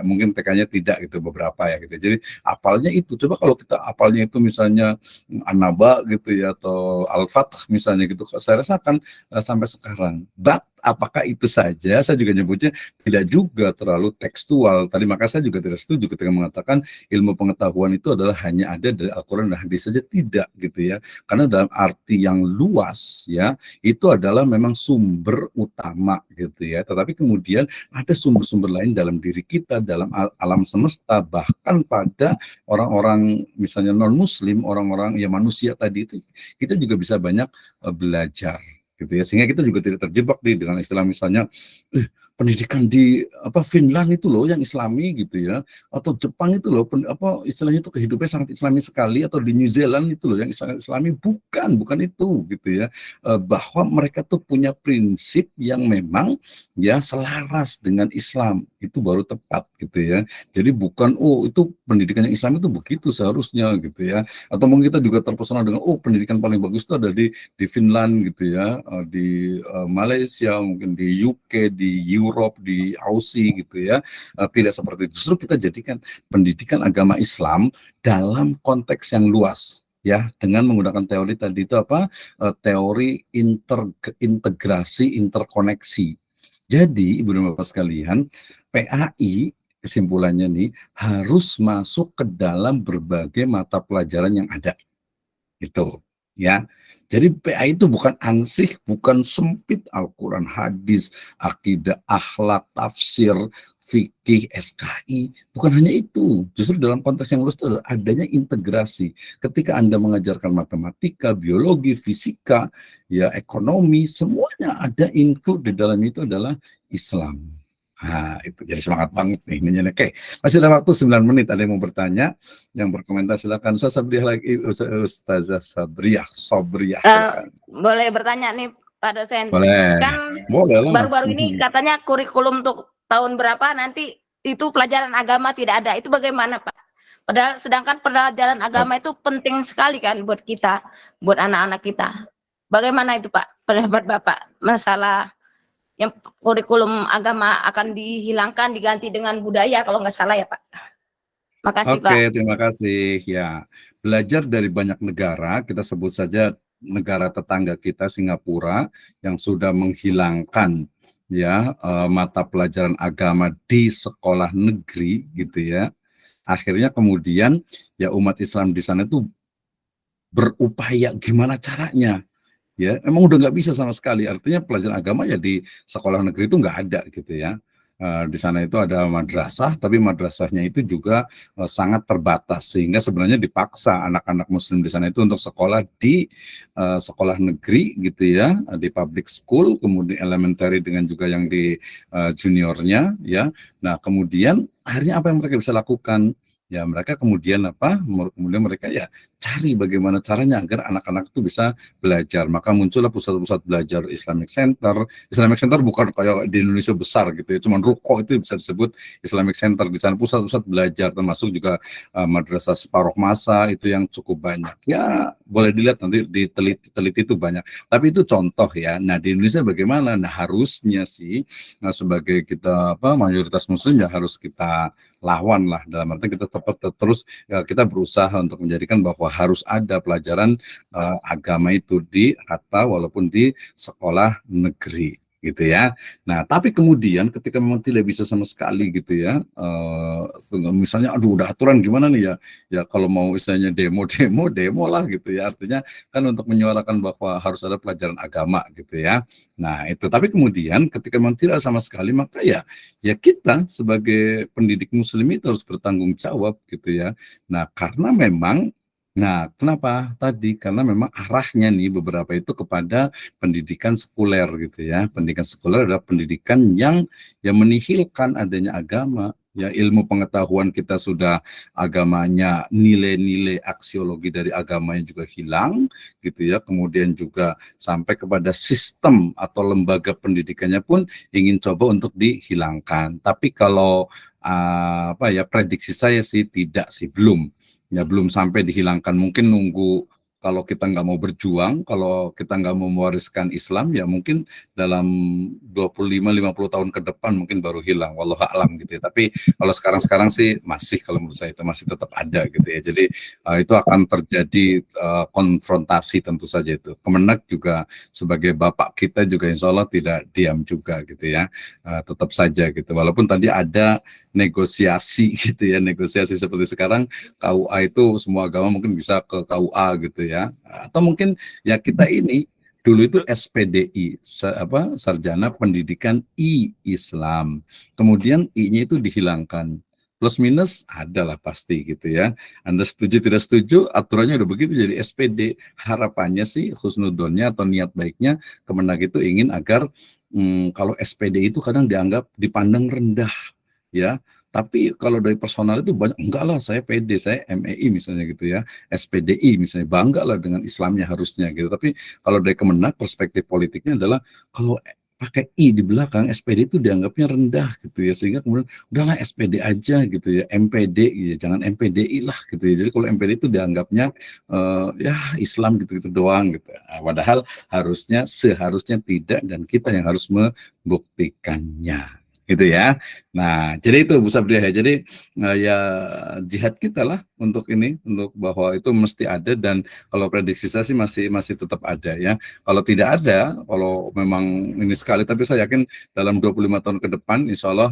mungkin TK-nya tidak gitu beberapa ya gitu. Jadi hafalnya itu, coba kalau kita hafalnya itu misalnya An-Naba gitu ya atau Al-Fath misalnya gitu, saya rasakan sampai sekarang. But apakah itu saja? Saya juga nyebutnya tidak juga terlalu tekstual. Tadi maka saya juga tidak setuju ketika mengatakan ilmu pengetahuan itu adalah hanya ada dari Al-Quran dan hadis saja, tidak gitu ya. Karena dalam arti yang luas ya, itu adalah memang sumber utama gitu ya. Tetapi kemudian ada sumber-sumber lain dalam diri kita, dalam alam semesta, bahkan pada orang-orang misalnya non-muslim, orang-orang ya manusia tadi itu kita juga bisa banyak belajar gitu ya, sehingga kita juga tidak terjebak dengan istilah misalnya pendidikan di Finland itu loh yang Islami gitu ya, atau Jepang itu loh istilahnya itu kehidupannya sangat Islami sekali, atau di New Zealand itu loh yang Islami. Bukan itu gitu ya, bahwa mereka tuh punya prinsip yang memang ya selaras dengan Islam, itu baru tepat gitu ya. Jadi bukan itu pendidikan yang Islam itu begitu seharusnya gitu ya, atau mungkin kita juga terpesona dengan pendidikan paling bagus itu ada di Finland gitu ya, di Malaysia, mungkin di UK, di Europe, di Aussie gitu ya. Tidak seperti itu. Justru kita jadikan pendidikan agama Islam dalam konteks yang luas ya, dengan menggunakan teori tadi itu teori integrasi interkoneksi. Jadi Ibu dan Bapak sekalian, PAI kesimpulannya nih harus masuk ke dalam berbagai mata pelajaran yang ada. Itu ya. Jadi PA itu bukan ansih, bukan sempit Al-Quran, hadis, akidah, akhlak, tafsir, fikih, SKI, bukan hanya itu. Justru dalam konteks yang luas itu adalah adanya integrasi. Ketika Anda mengajarkan matematika, biologi, fisika, ya ekonomi, semuanya ada include di dalam itu adalah Islam. Nah, itu jadi semangat banget nih. Oke, masih ada waktu 9 menit. Ada yang mau bertanya, yang berkomentar silakan. Ustaz Sabriah lagi, Ustazah Sobriah. Boleh bertanya nih Pak dosen. Boleh. Kan boleh lah. Baru-baru ini katanya kurikulum untuk tahun berapa nanti itu pelajaran agama tidak ada. Itu bagaimana Pak? Padahal sedangkan pelajaran agama itu penting sekali kan buat kita, buat anak-anak kita. Bagaimana itu Pak, pendapat Bapak masalah yang kurikulum agama akan dihilangkan diganti dengan budaya kalau nggak salah ya Pak? Makasih Pak. Oke, terima kasih. Ya, belajar dari banyak negara, kita sebut saja negara tetangga kita Singapura yang sudah menghilangkan ya mata pelajaran agama di sekolah negeri gitu ya. Akhirnya kemudian ya umat Islam di sana itu berupaya gimana caranya ya, emang udah nggak bisa sama sekali. Artinya pelajaran agama ya di sekolah negeri itu nggak ada gitu ya. Di sana itu ada madrasah, tapi madrasahnya itu juga sangat terbatas sehingga sebenarnya dipaksa anak-anak Muslim di sana itu untuk sekolah di sekolah negeri gitu ya, di public school, kemudian elementary dengan juga yang di juniornya ya. Nah kemudian akhirnya apa yang mereka bisa lakukan? Ya mereka kemudian kemudian mereka ya cari bagaimana caranya agar anak-anak itu bisa belajar. Maka muncullah pusat-pusat belajar Islamic Center. Islamic Center bukan kayak di Indonesia besar gitu ya, cuman ruko itu bisa disebut Islamic Center. Di sana pusat-pusat belajar, termasuk juga madrasah separuh masa itu yang cukup banyak. Ya boleh dilihat nanti diteliti itu banyak. Tapi itu contoh ya. Nah di Indonesia bagaimana? Nah harusnya sih sebagai kita mayoritas Muslim ya harus kita lawan lah, dalam arti kita terus ya, kita berusaha untuk menjadikan bahwa harus ada pelajaran agama itu di hatta walaupun di sekolah negeri gitu ya. Nah tapi kemudian ketika memang tidak bisa sama sekali gitu ya, misalnya aduh udah aturan gimana nih ya kalau mau istilahnya demo lah gitu ya, artinya kan untuk menyuarakan bahwa harus ada pelajaran agama gitu ya. Nah itu, tapi kemudian ketika memang tidak sama sekali, maka ya kita sebagai pendidik Muslim itu harus bertanggung jawab gitu ya. Nah karena memang kenapa tadi? Karena memang arahnya nih beberapa itu kepada pendidikan sekuler gitu ya. Pendidikan sekuler adalah pendidikan yang menihilkan adanya agama. Ya ilmu pengetahuan kita sudah agamanya, nilai-nilai aksiologi dari agamanya juga hilang gitu ya. Kemudian juga sampai kepada sistem atau lembaga pendidikannya pun ingin coba untuk dihilangkan. Tapi kalau prediksi saya sih tidak sih, belum sampai dihilangkan. Mungkin nunggu kalau kita nggak mau berjuang, kalau kita nggak mau mewariskan Islam, ya mungkin dalam 25-50 tahun ke depan mungkin baru hilang, wallahu a'lam gitu ya. Tapi kalau sekarang sih masih, kalau menurut saya itu masih tetap ada gitu ya. Jadi itu akan terjadi konfrontasi tentu saja itu. Kemenak juga sebagai bapak kita juga insya Allah tidak diam juga gitu ya. Tetap saja gitu. Walaupun tadi ada negosiasi gitu ya, negosiasi seperti sekarang KUA itu semua agama mungkin bisa ke KUA gitu ya, atau mungkin ya kita ini dulu itu SPDI, Sarjana Pendidikan Islam, kemudian I-nya itu dihilangkan, plus minus adalah pasti gitu ya. Anda setuju tidak setuju, aturannya udah begitu jadi SPD. Harapannya sih husnudonnya atau niat baiknya Kemenak itu ingin agar kalau SPD itu kadang dipandang rendah ya, tapi kalau dari personal itu banyak, enggak lah saya PD, saya MEI misalnya gitu ya, SPDI misalnya, bangga lah dengan Islamnya harusnya gitu. Tapi kalau dari Kemenak perspektif politiknya adalah kalau pakai I di belakang SPD itu dianggapnya rendah gitu ya, sehingga kemudian udahlah SPD aja gitu ya, MPD ya, jangan MPDI lah gitu ya. Jadi kalau MPD itu dianggapnya ya Islam gitu-gitu doang gitu. Padahal seharusnya tidak, dan kita yang harus membuktikannya gitu ya. Nah, jadi itu Bu Sabriah ya. Jadi ya jihad kita lah untuk ini, untuk bahwa itu mesti ada, dan kalau prediksi saya sih masih tetap ada ya. Kalau tidak ada, kalau memang ini sekali, tapi saya yakin dalam 25 tahun ke depan insya Allah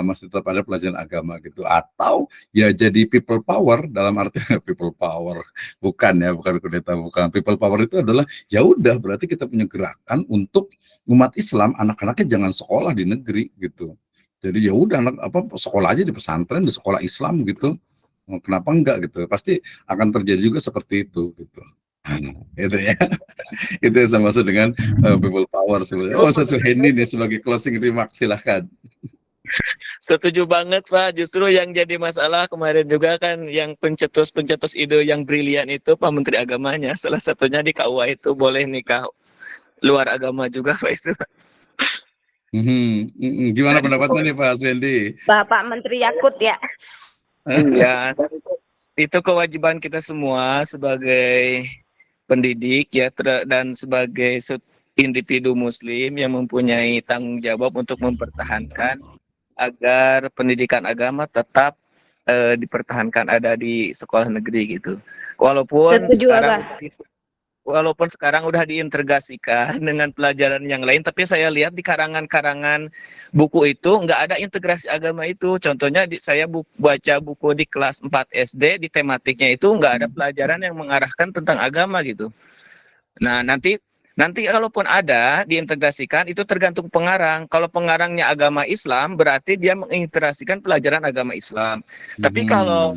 masih tetap ada pelajaran agama gitu. Atau ya jadi people power, dalam arti people power bukan kudeta, bukan. People power itu adalah ya udah berarti kita punya gerakan untuk umat Islam, anak-anaknya jangan sekolah di negeri gitu. Jadi ya udah sekolah aja di pesantren, di sekolah Islam gitu. Kenapa enggak gitu? Pasti akan terjadi juga seperti itu gitu. Itu ya. Itu yang saya maksud dengan people power sebenarnya. Saya Suhendi nih sebagai closing remark, silahkan. Setuju banget Pak, justru yang jadi masalah kemarin juga kan yang pencetus ide yang brilian itu Pak Menteri Agamanya, salah satunya di KUA itu boleh nikah luar agama juga Pak itu. Gimana pendapatnya nih Pak Suhendi? Bapak Menteri Yakut ya. Iya, dan itu kewajiban kita semua sebagai pendidik ya dan sebagai individu muslim yang mempunyai tanggung jawab untuk mempertahankan agar pendidikan agama tetap dipertahankan ada di sekolah negeri gitu. Walaupun Setuju, sekarang Abah. walaupun sekarang udah diintegrasikan dengan pelajaran yang lain, tapi saya lihat di karangan-karangan buku itu nggak ada integrasi agama itu. Contohnya saya baca buku di kelas 4 SD, di tematiknya itu nggak ada pelajaran yang mengarahkan tentang agama gitu. Nah, nanti nanti kalaupun ada diintegrasikan itu tergantung pengarang. Kalau pengarangnya agama Islam berarti dia mengintegrasikan pelajaran agama Islam. Tapi kalau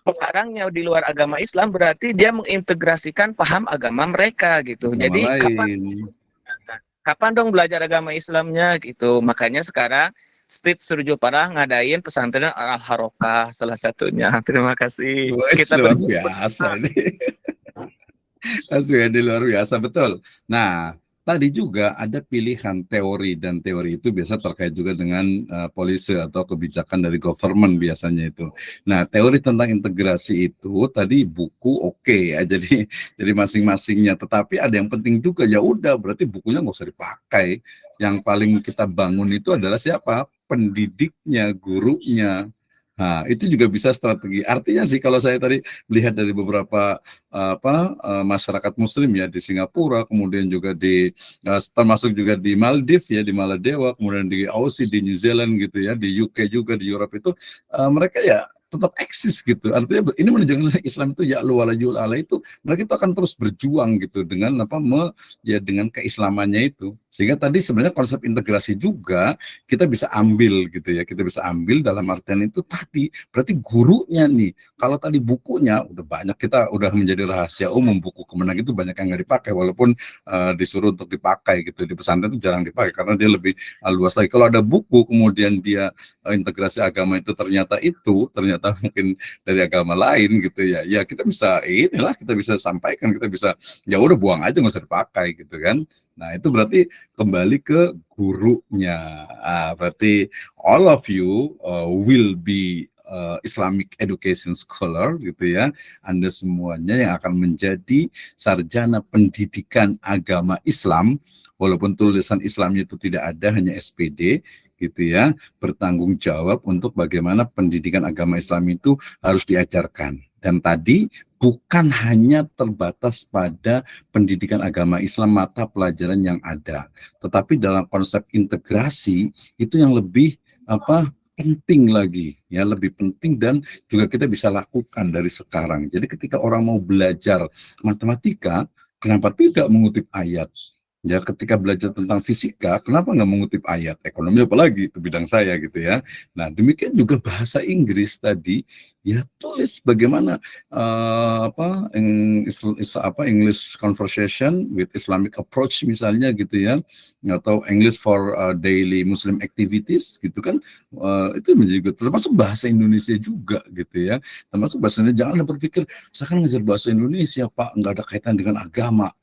pengarangnya di luar agama Islam berarti dia mengintegrasikan paham agama mereka gitu. Agama Jadi lain. kapan dong belajar agama Islamnya gitu. Makanya sekarang Stitch Surjo Parah ngadain pesantren Al Harokah salah satunya. Terima kasih. Wes, Kita luar bersyukur. biasa ini. Mas Wendy luar biasa, betul. Nah, tadi juga ada pilihan teori, dan teori itu biasa terkait juga dengan policy atau kebijakan dari government biasanya itu. Nah, teori tentang integrasi itu tadi buku oke ya, jadi masing-masingnya. Tetapi ada yang penting juga, ya udah berarti bukunya nggak usah dipakai. Yang paling kita bangun itu adalah siapa? Pendidiknya, gurunya. Nah, itu juga bisa strategi. Artinya sih kalau saya tadi melihat dari beberapa masyarakat muslim ya di Singapura, kemudian juga di termasuk juga di Maldives ya, di Maladewa, kemudian di Aussie, di New Zealand gitu ya, di UK juga, di Europe itu mereka ya tetap eksis gitu. Artinya ini menunjukkan Islam itu ya wala ala itu mereka itu akan terus berjuang gitu dengan dengan keislamannya itu. Sehingga tadi sebenarnya konsep integrasi juga kita bisa ambil gitu ya. Kita bisa ambil dalam artian itu tadi berarti gurunya nih. Kalau tadi bukunya udah banyak, kita udah menjadi rahasia umum, buku Kemenang itu banyak yang nggak dipakai walaupun disuruh untuk dipakai gitu. Di pesantren itu jarang dipakai karena dia lebih luas lagi. Kalau ada buku kemudian dia integrasi agama itu ternyata mungkin dari agama lain gitu ya, ya kita bisa sampaikan, kita bisa ya udah buang aja nggak usah dipakai gitu kan. Nah itu berarti kembali ke gurunya. Berarti all of you will be Islamic education scholar gitu ya. Anda semuanya yang akan menjadi sarjana pendidikan agama Islam, walaupun tulisan Islamnya itu tidak ada, hanya SPD gitu ya, bertanggung jawab untuk bagaimana pendidikan agama Islam itu harus diajarkan. Dan tadi bukan hanya terbatas pada pendidikan agama Islam mata pelajaran yang ada, tetapi dalam konsep integrasi itu yang lebih penting lagi ya, lebih penting dan juga kita bisa lakukan dari sekarang. Jadi ketika orang mau belajar matematika, kenapa tidak mengutip ayat? Ya, ketika belajar tentang fisika, kenapa nggak mengutip ayat? Ekonomi apalagi, itu bidang saya gitu ya. Nah, demikian juga bahasa Inggris tadi, ya tulis bagaimana English conversation with Islamic approach misalnya gitu ya, atau English for daily Muslim activities gitu kan, itu juga termasuk bahasa Indonesia juga gitu ya, termasuk bahasa Indonesia. Jangan berpikir saya kan ngajar bahasa Indonesia Pak, nggak ada kaitan dengan agama.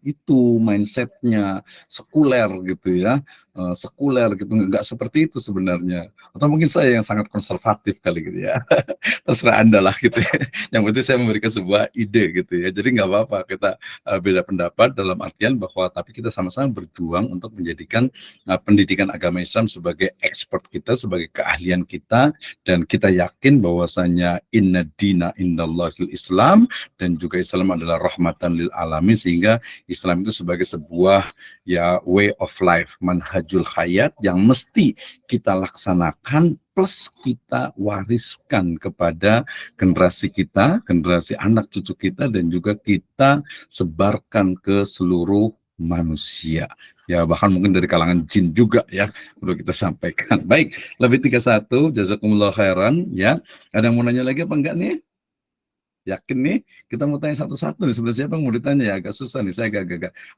Itu mindsetnya sekuler gitu ya, sekuler gitu, nggak seperti itu sebenarnya. Atau mungkin saya yang sangat konservatif kali gitu ya. Terserah Anda lah gitu ya. Yang penting saya memberikan sebuah ide gitu ya. Jadi nggak apa-apa kita beda pendapat dalam artian bahwa tapi kita sama-sama berjuang untuk menjadikan pendidikan agama Islam sebagai expert kita, sebagai keahlian kita, dan kita yakin bahwasanya inna dina indallahil Islam, dan juga Islam adalah rahmatan lil alamin, sehingga Islam itu sebagai sebuah ya way of life, manhajul hayat yang mesti kita laksanakan plus kita wariskan kepada generasi kita, generasi anak cucu kita, dan juga kita sebarkan ke seluruh manusia. Ya bahkan mungkin dari kalangan jin juga ya, perlu kita sampaikan. Baik, lebih 31, jazakumullah khairan ya. Ada yang mau nanya lagi apa enggak nih? Yakin nih, kita mau tanya satu-satu nih, sebenarnya siapa yang mau ditanya ya, agak susah nih, saya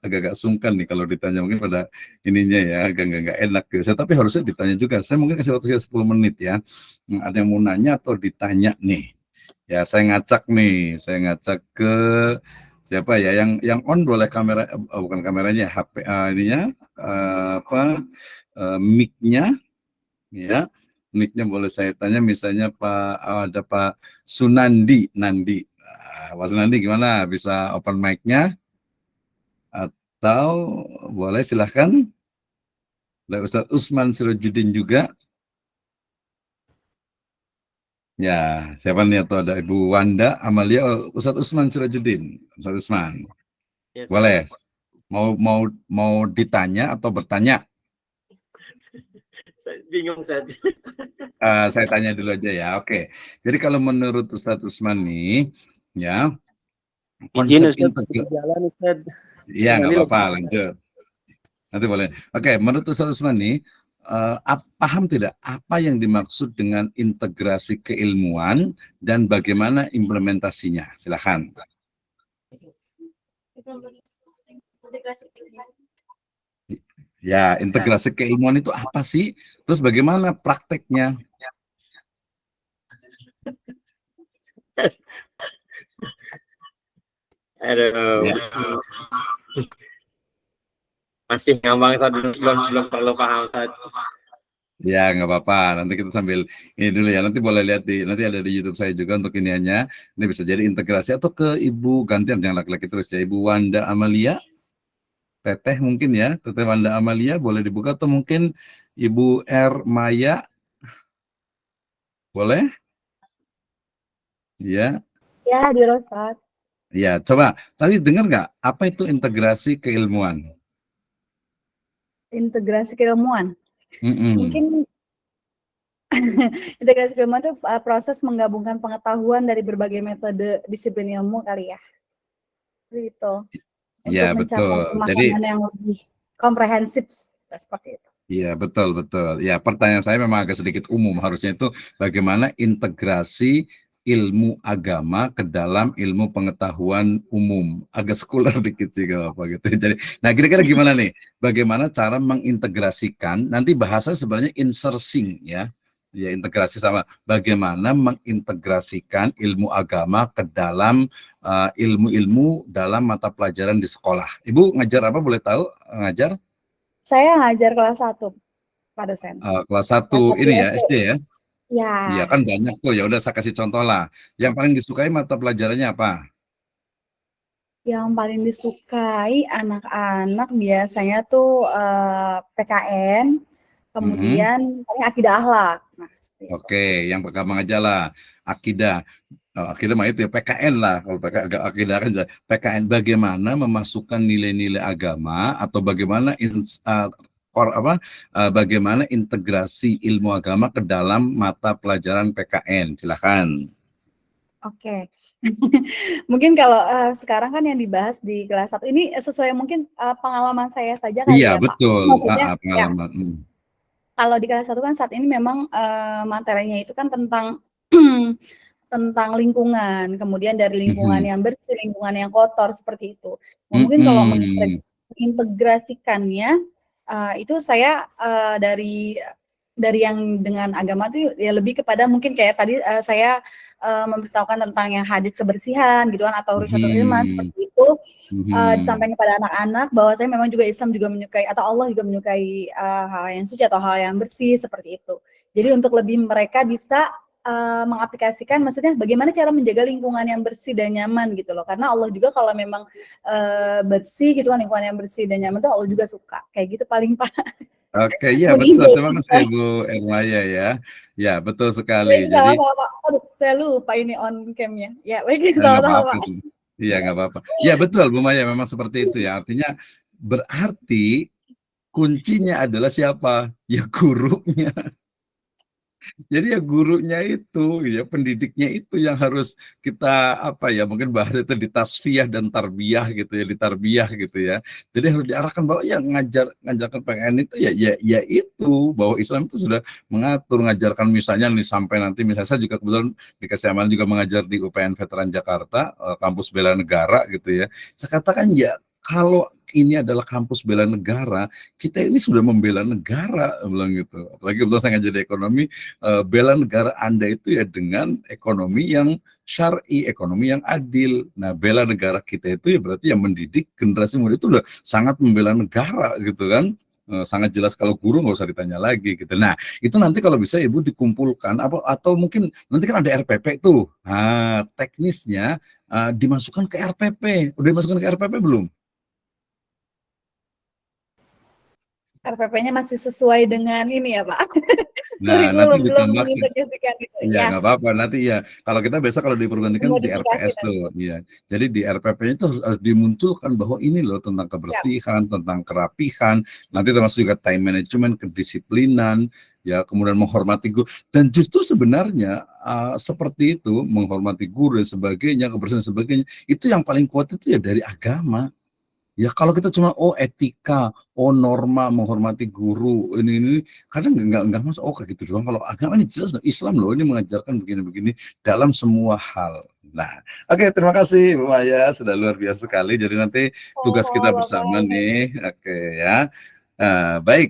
agak sungkan nih kalau ditanya, mungkin pada ininya ya, agak enak gitu. Tapi harusnya ditanya juga, saya mungkin kasih waktu 10 menit ya. Ada yang mau nanya atau ditanya nih? Ya, saya ngacak ke siapa ya, yang on boleh kamera, bukan kameranya, HP ininya, mic-nya, ya. Nicknya boleh saya tanya, misalnya ada Pak Sunandi, Nandi. Pak Sunandi gimana? Bisa open mic-nya? Atau boleh silahkan. Ada Ustadz Usman Sirajuddin juga. Ya, siapa nih? Atau ada Ibu Wanda Amalia, Ustadz Usman Sirajuddin. Ustadz Usman. Yes, Boleh. Mau ditanya atau bertanya? saya bingung saya. Saya tanya dulu aja ya. Oke. Jadi kalau menurut Ustadz Usman nih, ya, Izin konsep Ustaz, jalan Ustaz. ya nggak Usmani apa-apa, lanjut. Nanti boleh. Oke, menurut Ustadz Usman nih, paham tidak apa yang dimaksud dengan integrasi keilmuan dan bagaimana implementasinya? Silakan. Ya, integrasi keilmuan itu apa sih? Terus bagaimana prakteknya? Aduh. Ya. Masih ngambang Ustaz, belum perlu paham Ustaz. Ya, nggak apa-apa. Nanti kita sambil ini dulu ya. Nanti boleh lihat nanti ada di YouTube saya juga untuk iniannya. Ini bisa jadi integrasi atau ke Ibu gantian, jangan laki-laki terus ya. Ibu Wanda Amalia, Teteh mungkin ya, Teteh Wanda Amalia boleh dibuka, atau mungkin Ibu R Maya, boleh? Ya. Ya, hadir Ustaz. Ya, coba. Tadi dengar nggak apa itu integrasi keilmuan? Integrasi keilmuan. Mm-mm. Mungkin integrasi keilmuan itu proses menggabungkan pengetahuan dari berbagai metode disiplin ilmu kali ya. Gitu. Untuk Ya, mencapai betul. Jadi pemahaman yang lebih komprehensif seperti itu. iya, betul. Ya, pertanyaan saya memang agak sedikit umum. Harusnya itu bagaimana integrasi ilmu agama ke dalam ilmu pengetahuan umum. Agak sekuler dikit sih kalau apa gitu. Jadi, nah kira-kira gimana nih? Bagaimana cara mengintegrasikan? Nanti bahasa sebenarnya inserting ya. Ya, integrasi sama bagaimana mengintegrasikan ilmu agama ke dalam ilmu-ilmu dalam mata pelajaran di sekolah. Ibu ngajar apa, boleh tahu? Ngajar? Saya ngajar kelas 1 pada dosen. Kelas 1 Kelas 1 ini ya, SD. SD ya? Ya. Iya kan banyak tuh, ya udah saya kasih contoh lah. Yang paling disukai mata pelajarannya apa? Yang paling disukai anak-anak biasanya tuh PKN, kemudian paling akidah akhlak. Nah, seperti itu. Oke, yang pertama aja lah, akidah. Akidah mah itu ya, PKN lah. Kalau akidah kan PKN, bagaimana memasukkan nilai-nilai agama atau bagaimana bagaimana integrasi ilmu agama ke dalam mata pelajaran PKN. Silakan. Oke. Mungkin kalau sekarang kan yang dibahas di kelas 1 ini sesuai mungkin pengalaman saya saja kali Iya, ya, Pak. betul. Maksudnya ya, Pengalaman. kalau di kelas 1 kan saat ini memang materinya itu kan tentang tentang lingkungan, kemudian dari lingkungan yang bersih, lingkungan yang kotor, seperti itu. Nah, mungkin kalau mengintegrasikannya, itu saya dari yang dengan agama itu ya lebih kepada mungkin kayak tadi saya memberitahukan tentang yang hadis kebersihan gitu kan, atau Rusyatul Ilman seperti itu, disampaikan kepada anak-anak bahwa saya memang juga Islam juga menyukai atau Allah juga menyukai hal yang suci atau hal yang bersih seperti itu. Jadi untuk lebih mereka bisa mengaplikasikan, maksudnya bagaimana cara menjaga lingkungan yang bersih dan nyaman gitu loh, karena Allah juga kalau memang bersih gitu kan, lingkungan yang bersih dan nyaman tuh Allah juga suka, kayak gitu paling Pak. Oke, ya betul. Terima kasih Bu Ermaya ya. Ya, betul sekali. Jadi aduh, saya lupa ini on cam-nya. Ya, baik, nggak apa-apa. Iya, nggak apa-apa. Ya, betul Bu Maya, memang seperti itu ya. Artinya berarti kuncinya adalah siapa? Ya gurunya. Jadi ya gurunya itu, ya pendidiknya itu yang harus kita mungkin bahasa itu ditasfiyah dan tarbiyah gitu ya, ditarbiyah gitu ya. Jadi harus diarahkan bahwa ya ngajarkan PKN itu ya itu bahwa Islam itu sudah mengatur, ngajarkan misalnya nih sampai nanti misalnya saya juga kebetulan dikasih amanah juga mengajar di UPN Veteran Jakarta, kampus bela negara gitu ya. Saya katakan ya kalau ini adalah kampus bela negara, kita ini sudah membela negara, bilang gitu. Apalagi betul saya ngajar di ekonomi, bela negara Anda itu ya dengan ekonomi yang syar'i, ekonomi yang adil. Nah, bela negara kita itu ya berarti yang mendidik generasi muda itu udah sangat membela negara gitu kan. sangat jelas. Kalau guru nggak usah ditanya lagi gitu. Nah, itu nanti kalau bisa Ibu dikumpulkan atau mungkin nanti kan ada RPP tuh. Nah, teknisnya dimasukkan ke RPP. Udah dimasukkan ke RPP belum? RPP-nya masih sesuai dengan ini ya Pak. Nah, nanti Kurikulum belum ditambahin. mengintegrasikan itu. Iya, Ya, nggak apa-apa. Nanti ya, kalau kita biasa kalau di perguruan tinggi kan di dimodifikasi RPS nanti. tuh, iya. Jadi di RPP-nya itu harus dimunculkan bahwa ini loh tentang Ya, kebersihan, tentang kerapihan, nanti termasuk juga time management, kedisiplinan, ya, kemudian menghormati guru. Dan justru sebenarnya seperti itu, menghormati guru dan sebagainya, kebersihan dan sebagainya, itu yang paling kuat itu ya dari agama. Ya kalau kita cuma etika, norma, menghormati guru, ini kadang nggak masuk kayak gitu doang. Kalau agama ini jelas Islam loh, ini mengajarkan begini-begini dalam semua hal. Nah, oke, terima kasih Bu Maya, sudah luar biasa sekali. Jadi nanti tugas kita sama-sama bersama Bapak. nih, oke ya. Baik,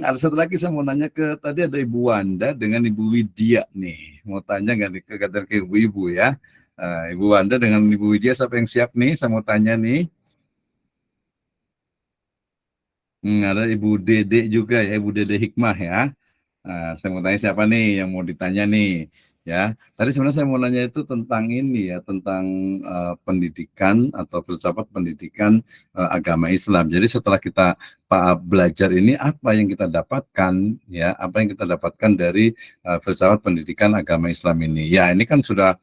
ada satu lagi saya mau nanya tadi ada Ibu Wanda dengan Ibu Widya nih. Mau tanya nggak nih ke ibu-ibu ya? Ibu Wanda dengan Ibu Widya, siapa yang siap nih? Saya mau tanya nih. Ada Ibu Dede juga ya, Ibu Dede Hikmah ya. Saya mau tanya siapa nih yang mau ditanya nih ya. Tadi sebenarnya saya mau nanya itu tentang ini ya, tentang pendidikan atau filsafat pendidikan agama Islam. Jadi setelah kita belajar ini apa yang kita dapatkan ya, apa yang kita dapatkan dari filsafat pendidikan agama Islam ini. Ya, ini kan sudah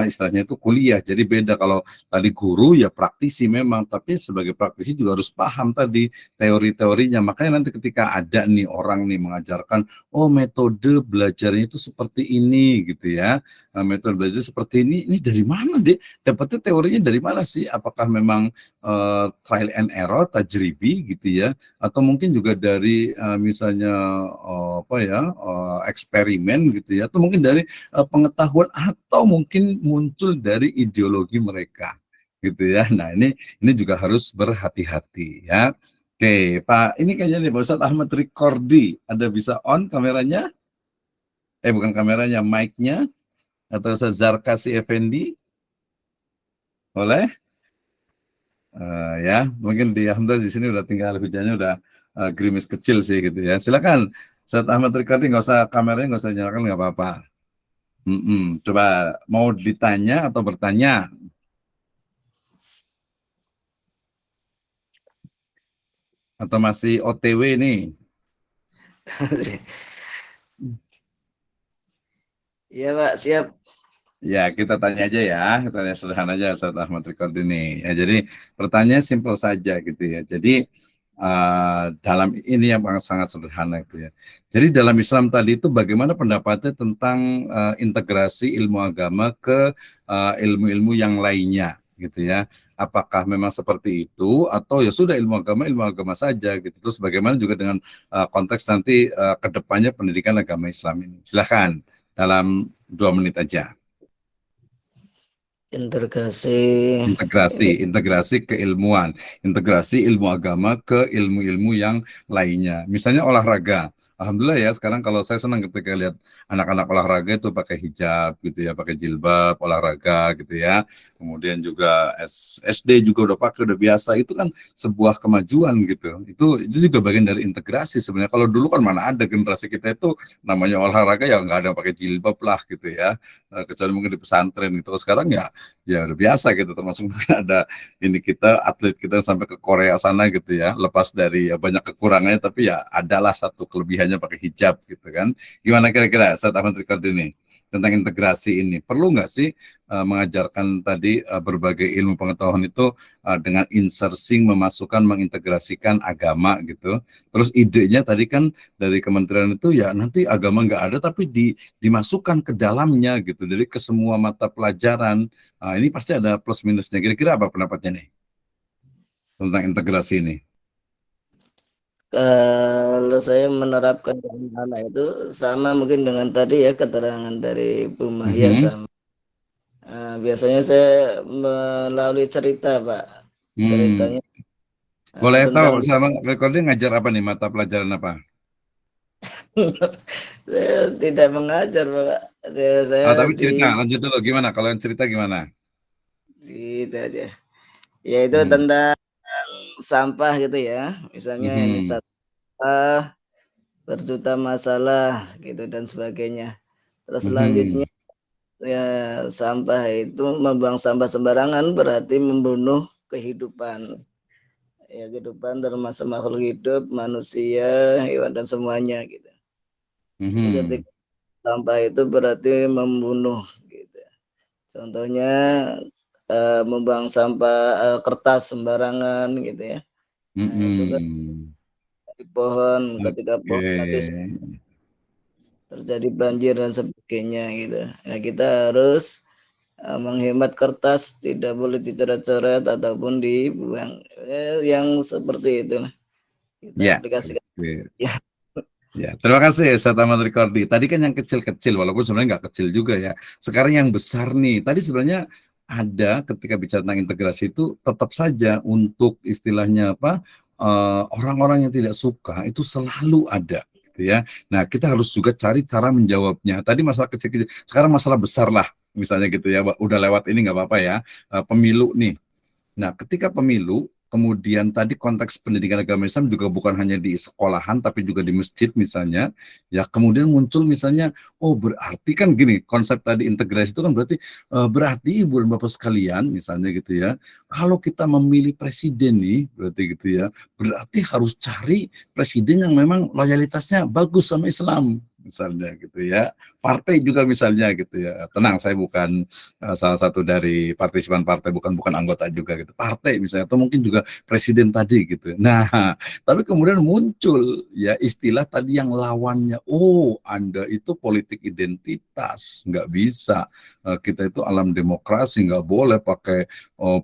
istilahnya itu kuliah. Jadi beda kalau tadi guru ya praktisi memang, tapi sebagai praktisi juga harus paham tadi teori-teorinya. Makanya nanti ketika ada nih orang nih mengajarkan metode belajarnya itu seperti ini gitu ya. Metode belajar seperti ini dari mana deh? Dapatnya teorinya dari mana sih? Apakah memang trial and error, tajribi gitu ya? Atau mungkin juga dari misalnya eksperimen gitu ya? Atau mungkin dari pengetahuan atau mungkin muncul dari ideologi mereka gitu ya. Nah, ini juga harus berhati-hati ya. Oke, Pak, ini kayaknya nih Pak Ustadz Ahmad Rikordi, ada bisa on kameranya? Bukan kameranya, mic-nya, atau Ustadz Zarkasi Effendi? Boleh? Ya, mungkin alhamdulillah di sini udah tinggal hujannya udah gerimis kecil sih gitu ya. Silakan, Ustadz Ahmad Rikordi, nggak usah kameranya nggak usah nyalakan, nggak apa-apa. Coba mau ditanya atau bertanya? Atau masih OTW nih? Iya Pak, siap. Ya, kita tanya aja ya, kita tanya sederhana aja Ustaz Ahmad Rikord ini. Ya, jadi pertanyaan simpel saja gitu ya. Jadi dalam ini yang sangat sederhana itu ya. Jadi dalam Islam tadi itu bagaimana pendapatnya tentang integrasi ilmu agama ke ilmu-ilmu yang lainnya gitu ya. Apakah memang seperti itu atau ya sudah ilmu agama saja gitu. Terus bagaimana juga dengan konteks nanti ke depannya pendidikan agama Islam ini. Silakan dalam 2 menit aja. Integrasi keilmuan, integrasi ilmu agama ke ilmu-ilmu yang lainnya. Misalnya olahraga. Alhamdulillah ya, sekarang kalau saya senang ketika lihat anak-anak olahraga itu pakai hijab gitu ya, pakai jilbab, olahraga gitu ya. Kemudian juga SD juga udah pakai, udah biasa. Itu kan sebuah kemajuan gitu. Itu juga bagian dari integrasi sebenarnya. Kalau dulu kan mana ada generasi kita itu namanya olahraga ya nggak ada yang pakai jilbab lah gitu ya. Kecuali mungkin di pesantren gitu. Sekarang ya udah biasa gitu, termasuk mungkin ada ini kita atlet kita sampai ke Korea sana gitu ya, lepas dari banyak kekurangannya tapi ya adalah satu kelebihannya pakai hijab gitu kan. Gimana kira-kira Ustaz Ahmad Rikord ini tentang integrasi ini, perlu nggak sih mengajarkan tadi berbagai ilmu pengetahuan itu dengan inserting, memasukkan, mengintegrasikan agama gitu. Terus idenya tadi kan dari kementerian itu ya nanti agama nggak ada tapi dimasukkan ke dalamnya gitu, jadi ke semua mata pelajaran. Ini pasti ada plus minusnya. Kira-kira apa pendapatnya nih tentang integrasi ini? Kalau saya menerapkan dengan anak itu sama mungkin dengan tadi ya keterangan dari Bu Mahya sama. Biasanya saya melalui cerita Pak. Ceritanya. Boleh tahu sama recording ngajar apa nih, mata pelajaran apa? Saya tidak mengajar Pak. Saya Tapi cerita, lanjut dulu gimana? Kalau yang cerita gimana? Gitu aja. Yaitu tentang sampah gitu ya. Misalnya ini satu berjuta masalah gitu dan sebagainya. Terus selanjutnya ya sampah itu membuang sampah sembarangan berarti membunuh kehidupan. Ya kehidupan termasuk makhluk hidup, manusia, hewan dan semuanya gitu. Ketika sampah itu berarti membunuh gitu. Contohnya membuang sampah kertas sembarangan gitu ya. Nah, itu kan di pohon ketika pohon mati terjadi banjir dan sebagainya gitu. Nah, kita harus menghemat kertas, tidak boleh dicoret-coret ataupun dibuang. Yang seperti itu. Kita aplikasikan. Ya, terima kasih Ustaz Ahmad Rikordi. Tadi kan yang kecil-kecil, walaupun sebenarnya nggak kecil juga ya. Sekarang yang besar nih. Tadi sebenarnya ada ketika bicara tentang integrasi itu tetap saja untuk istilahnya apa orang-orang yang tidak suka itu selalu ada. Gitu ya. Nah, kita harus juga cari cara menjawabnya. Tadi masalah kecil-kecil, sekarang masalah besar lah, misalnya gitu ya. Udah lewat ini nggak apa-apa ya. Pemilu nih. Nah, ketika pemilu, kemudian tadi konteks pendidikan agama Islam juga bukan hanya di sekolahan, tapi juga di masjid misalnya. Ya, kemudian muncul misalnya, oh berarti kan gini, konsep tadi integrasi itu kan berarti Ibu dan Bapak sekalian, misalnya gitu ya, kalau kita memilih presiden nih, berarti gitu ya, berarti harus cari presiden yang memang loyalitasnya bagus sama Islam, misalnya gitu ya. Partai juga misalnya gitu ya. Tenang, saya bukan salah satu dari partisipan partai, bukan anggota juga gitu. Partai misalnya, atau mungkin juga presiden tadi gitu. Nah, tapi kemudian muncul ya istilah tadi yang lawannya, oh Anda itu politik identitas, nggak bisa. Kita itu alam demokrasi, nggak boleh pakai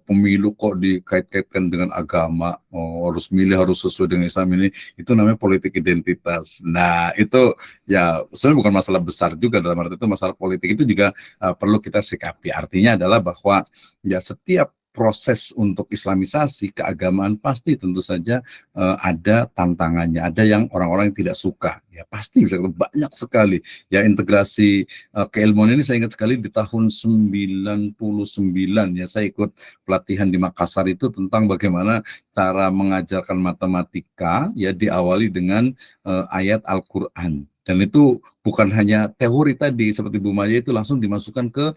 pemilu kok dikait-kaitkan dengan agama. Harus milih, harus sesuai dengan Islam ini. Itu namanya politik identitas. Nah, itu ya sebenarnya bukan masalah besar juga, dalam arti itu masalah politik itu juga perlu kita sikapi. Artinya adalah bahwa ya setiap proses untuk islamisasi keagamaan pasti tentu saja ada tantangannya, ada yang orang-orang yang tidak suka, ya pasti bisa banyak sekali. Ya integrasi keilmuan ini saya ingat sekali di tahun 99 ya saya ikut pelatihan di Makassar itu tentang bagaimana cara mengajarkan matematika ya diawali dengan ayat Al-Qur'an. Dan itu bukan hanya teori tadi, seperti Bu Maya itu langsung dimasukkan ke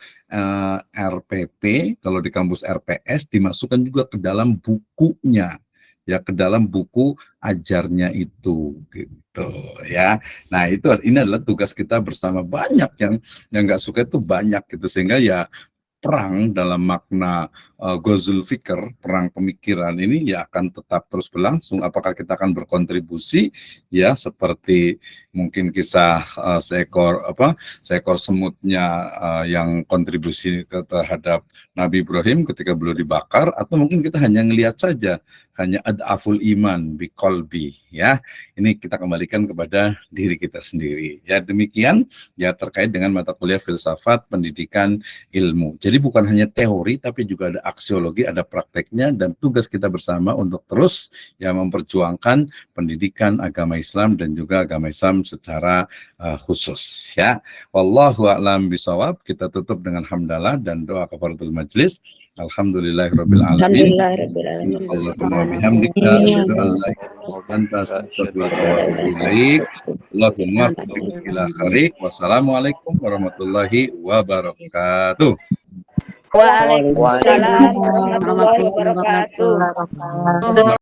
RPP, kalau di kampus RPS, dimasukkan juga ke dalam bukunya, ya ke dalam buku ajarnya itu, gitu ya. Nah itu ini adalah tugas kita bersama. Banyak yang nggak suka itu banyak gitu, sehingga ya perang dalam makna Ghazul Fikr, perang pemikiran ini ya akan tetap terus berlangsung. Apakah kita akan berkontribusi ya seperti mungkin kisah seekor semutnya yang kontribusi terhadap Nabi Ibrahim ketika beliau dibakar, atau mungkin kita hanya ngelihat saja, hanya ad'aful iman bi qalbi ya. Ini kita kembalikan kepada diri kita sendiri. Ya demikian ya terkait dengan mata kuliah filsafat pendidikan ilmu. Jadi bukan hanya teori, tapi juga ada aksiologi, ada prakteknya, dan tugas kita bersama untuk terus ya memperjuangkan pendidikan agama Islam dan juga agama Islam secara khusus ya. Wallahu a'lam bishawab. Kita tutup dengan hamdalah dan doa kafaratul majlis. Alhamdulillahirabbil alamin. Allahumma bihamdika asyhadu an la ilaha illa anta astaghfiruka wa atubu ilaik. Allahumma taufiq ila khair. Wassalamualaikum warahmatullahi wabarakatuh. Waalaikumsalam warahmatullahi wabarakatuh.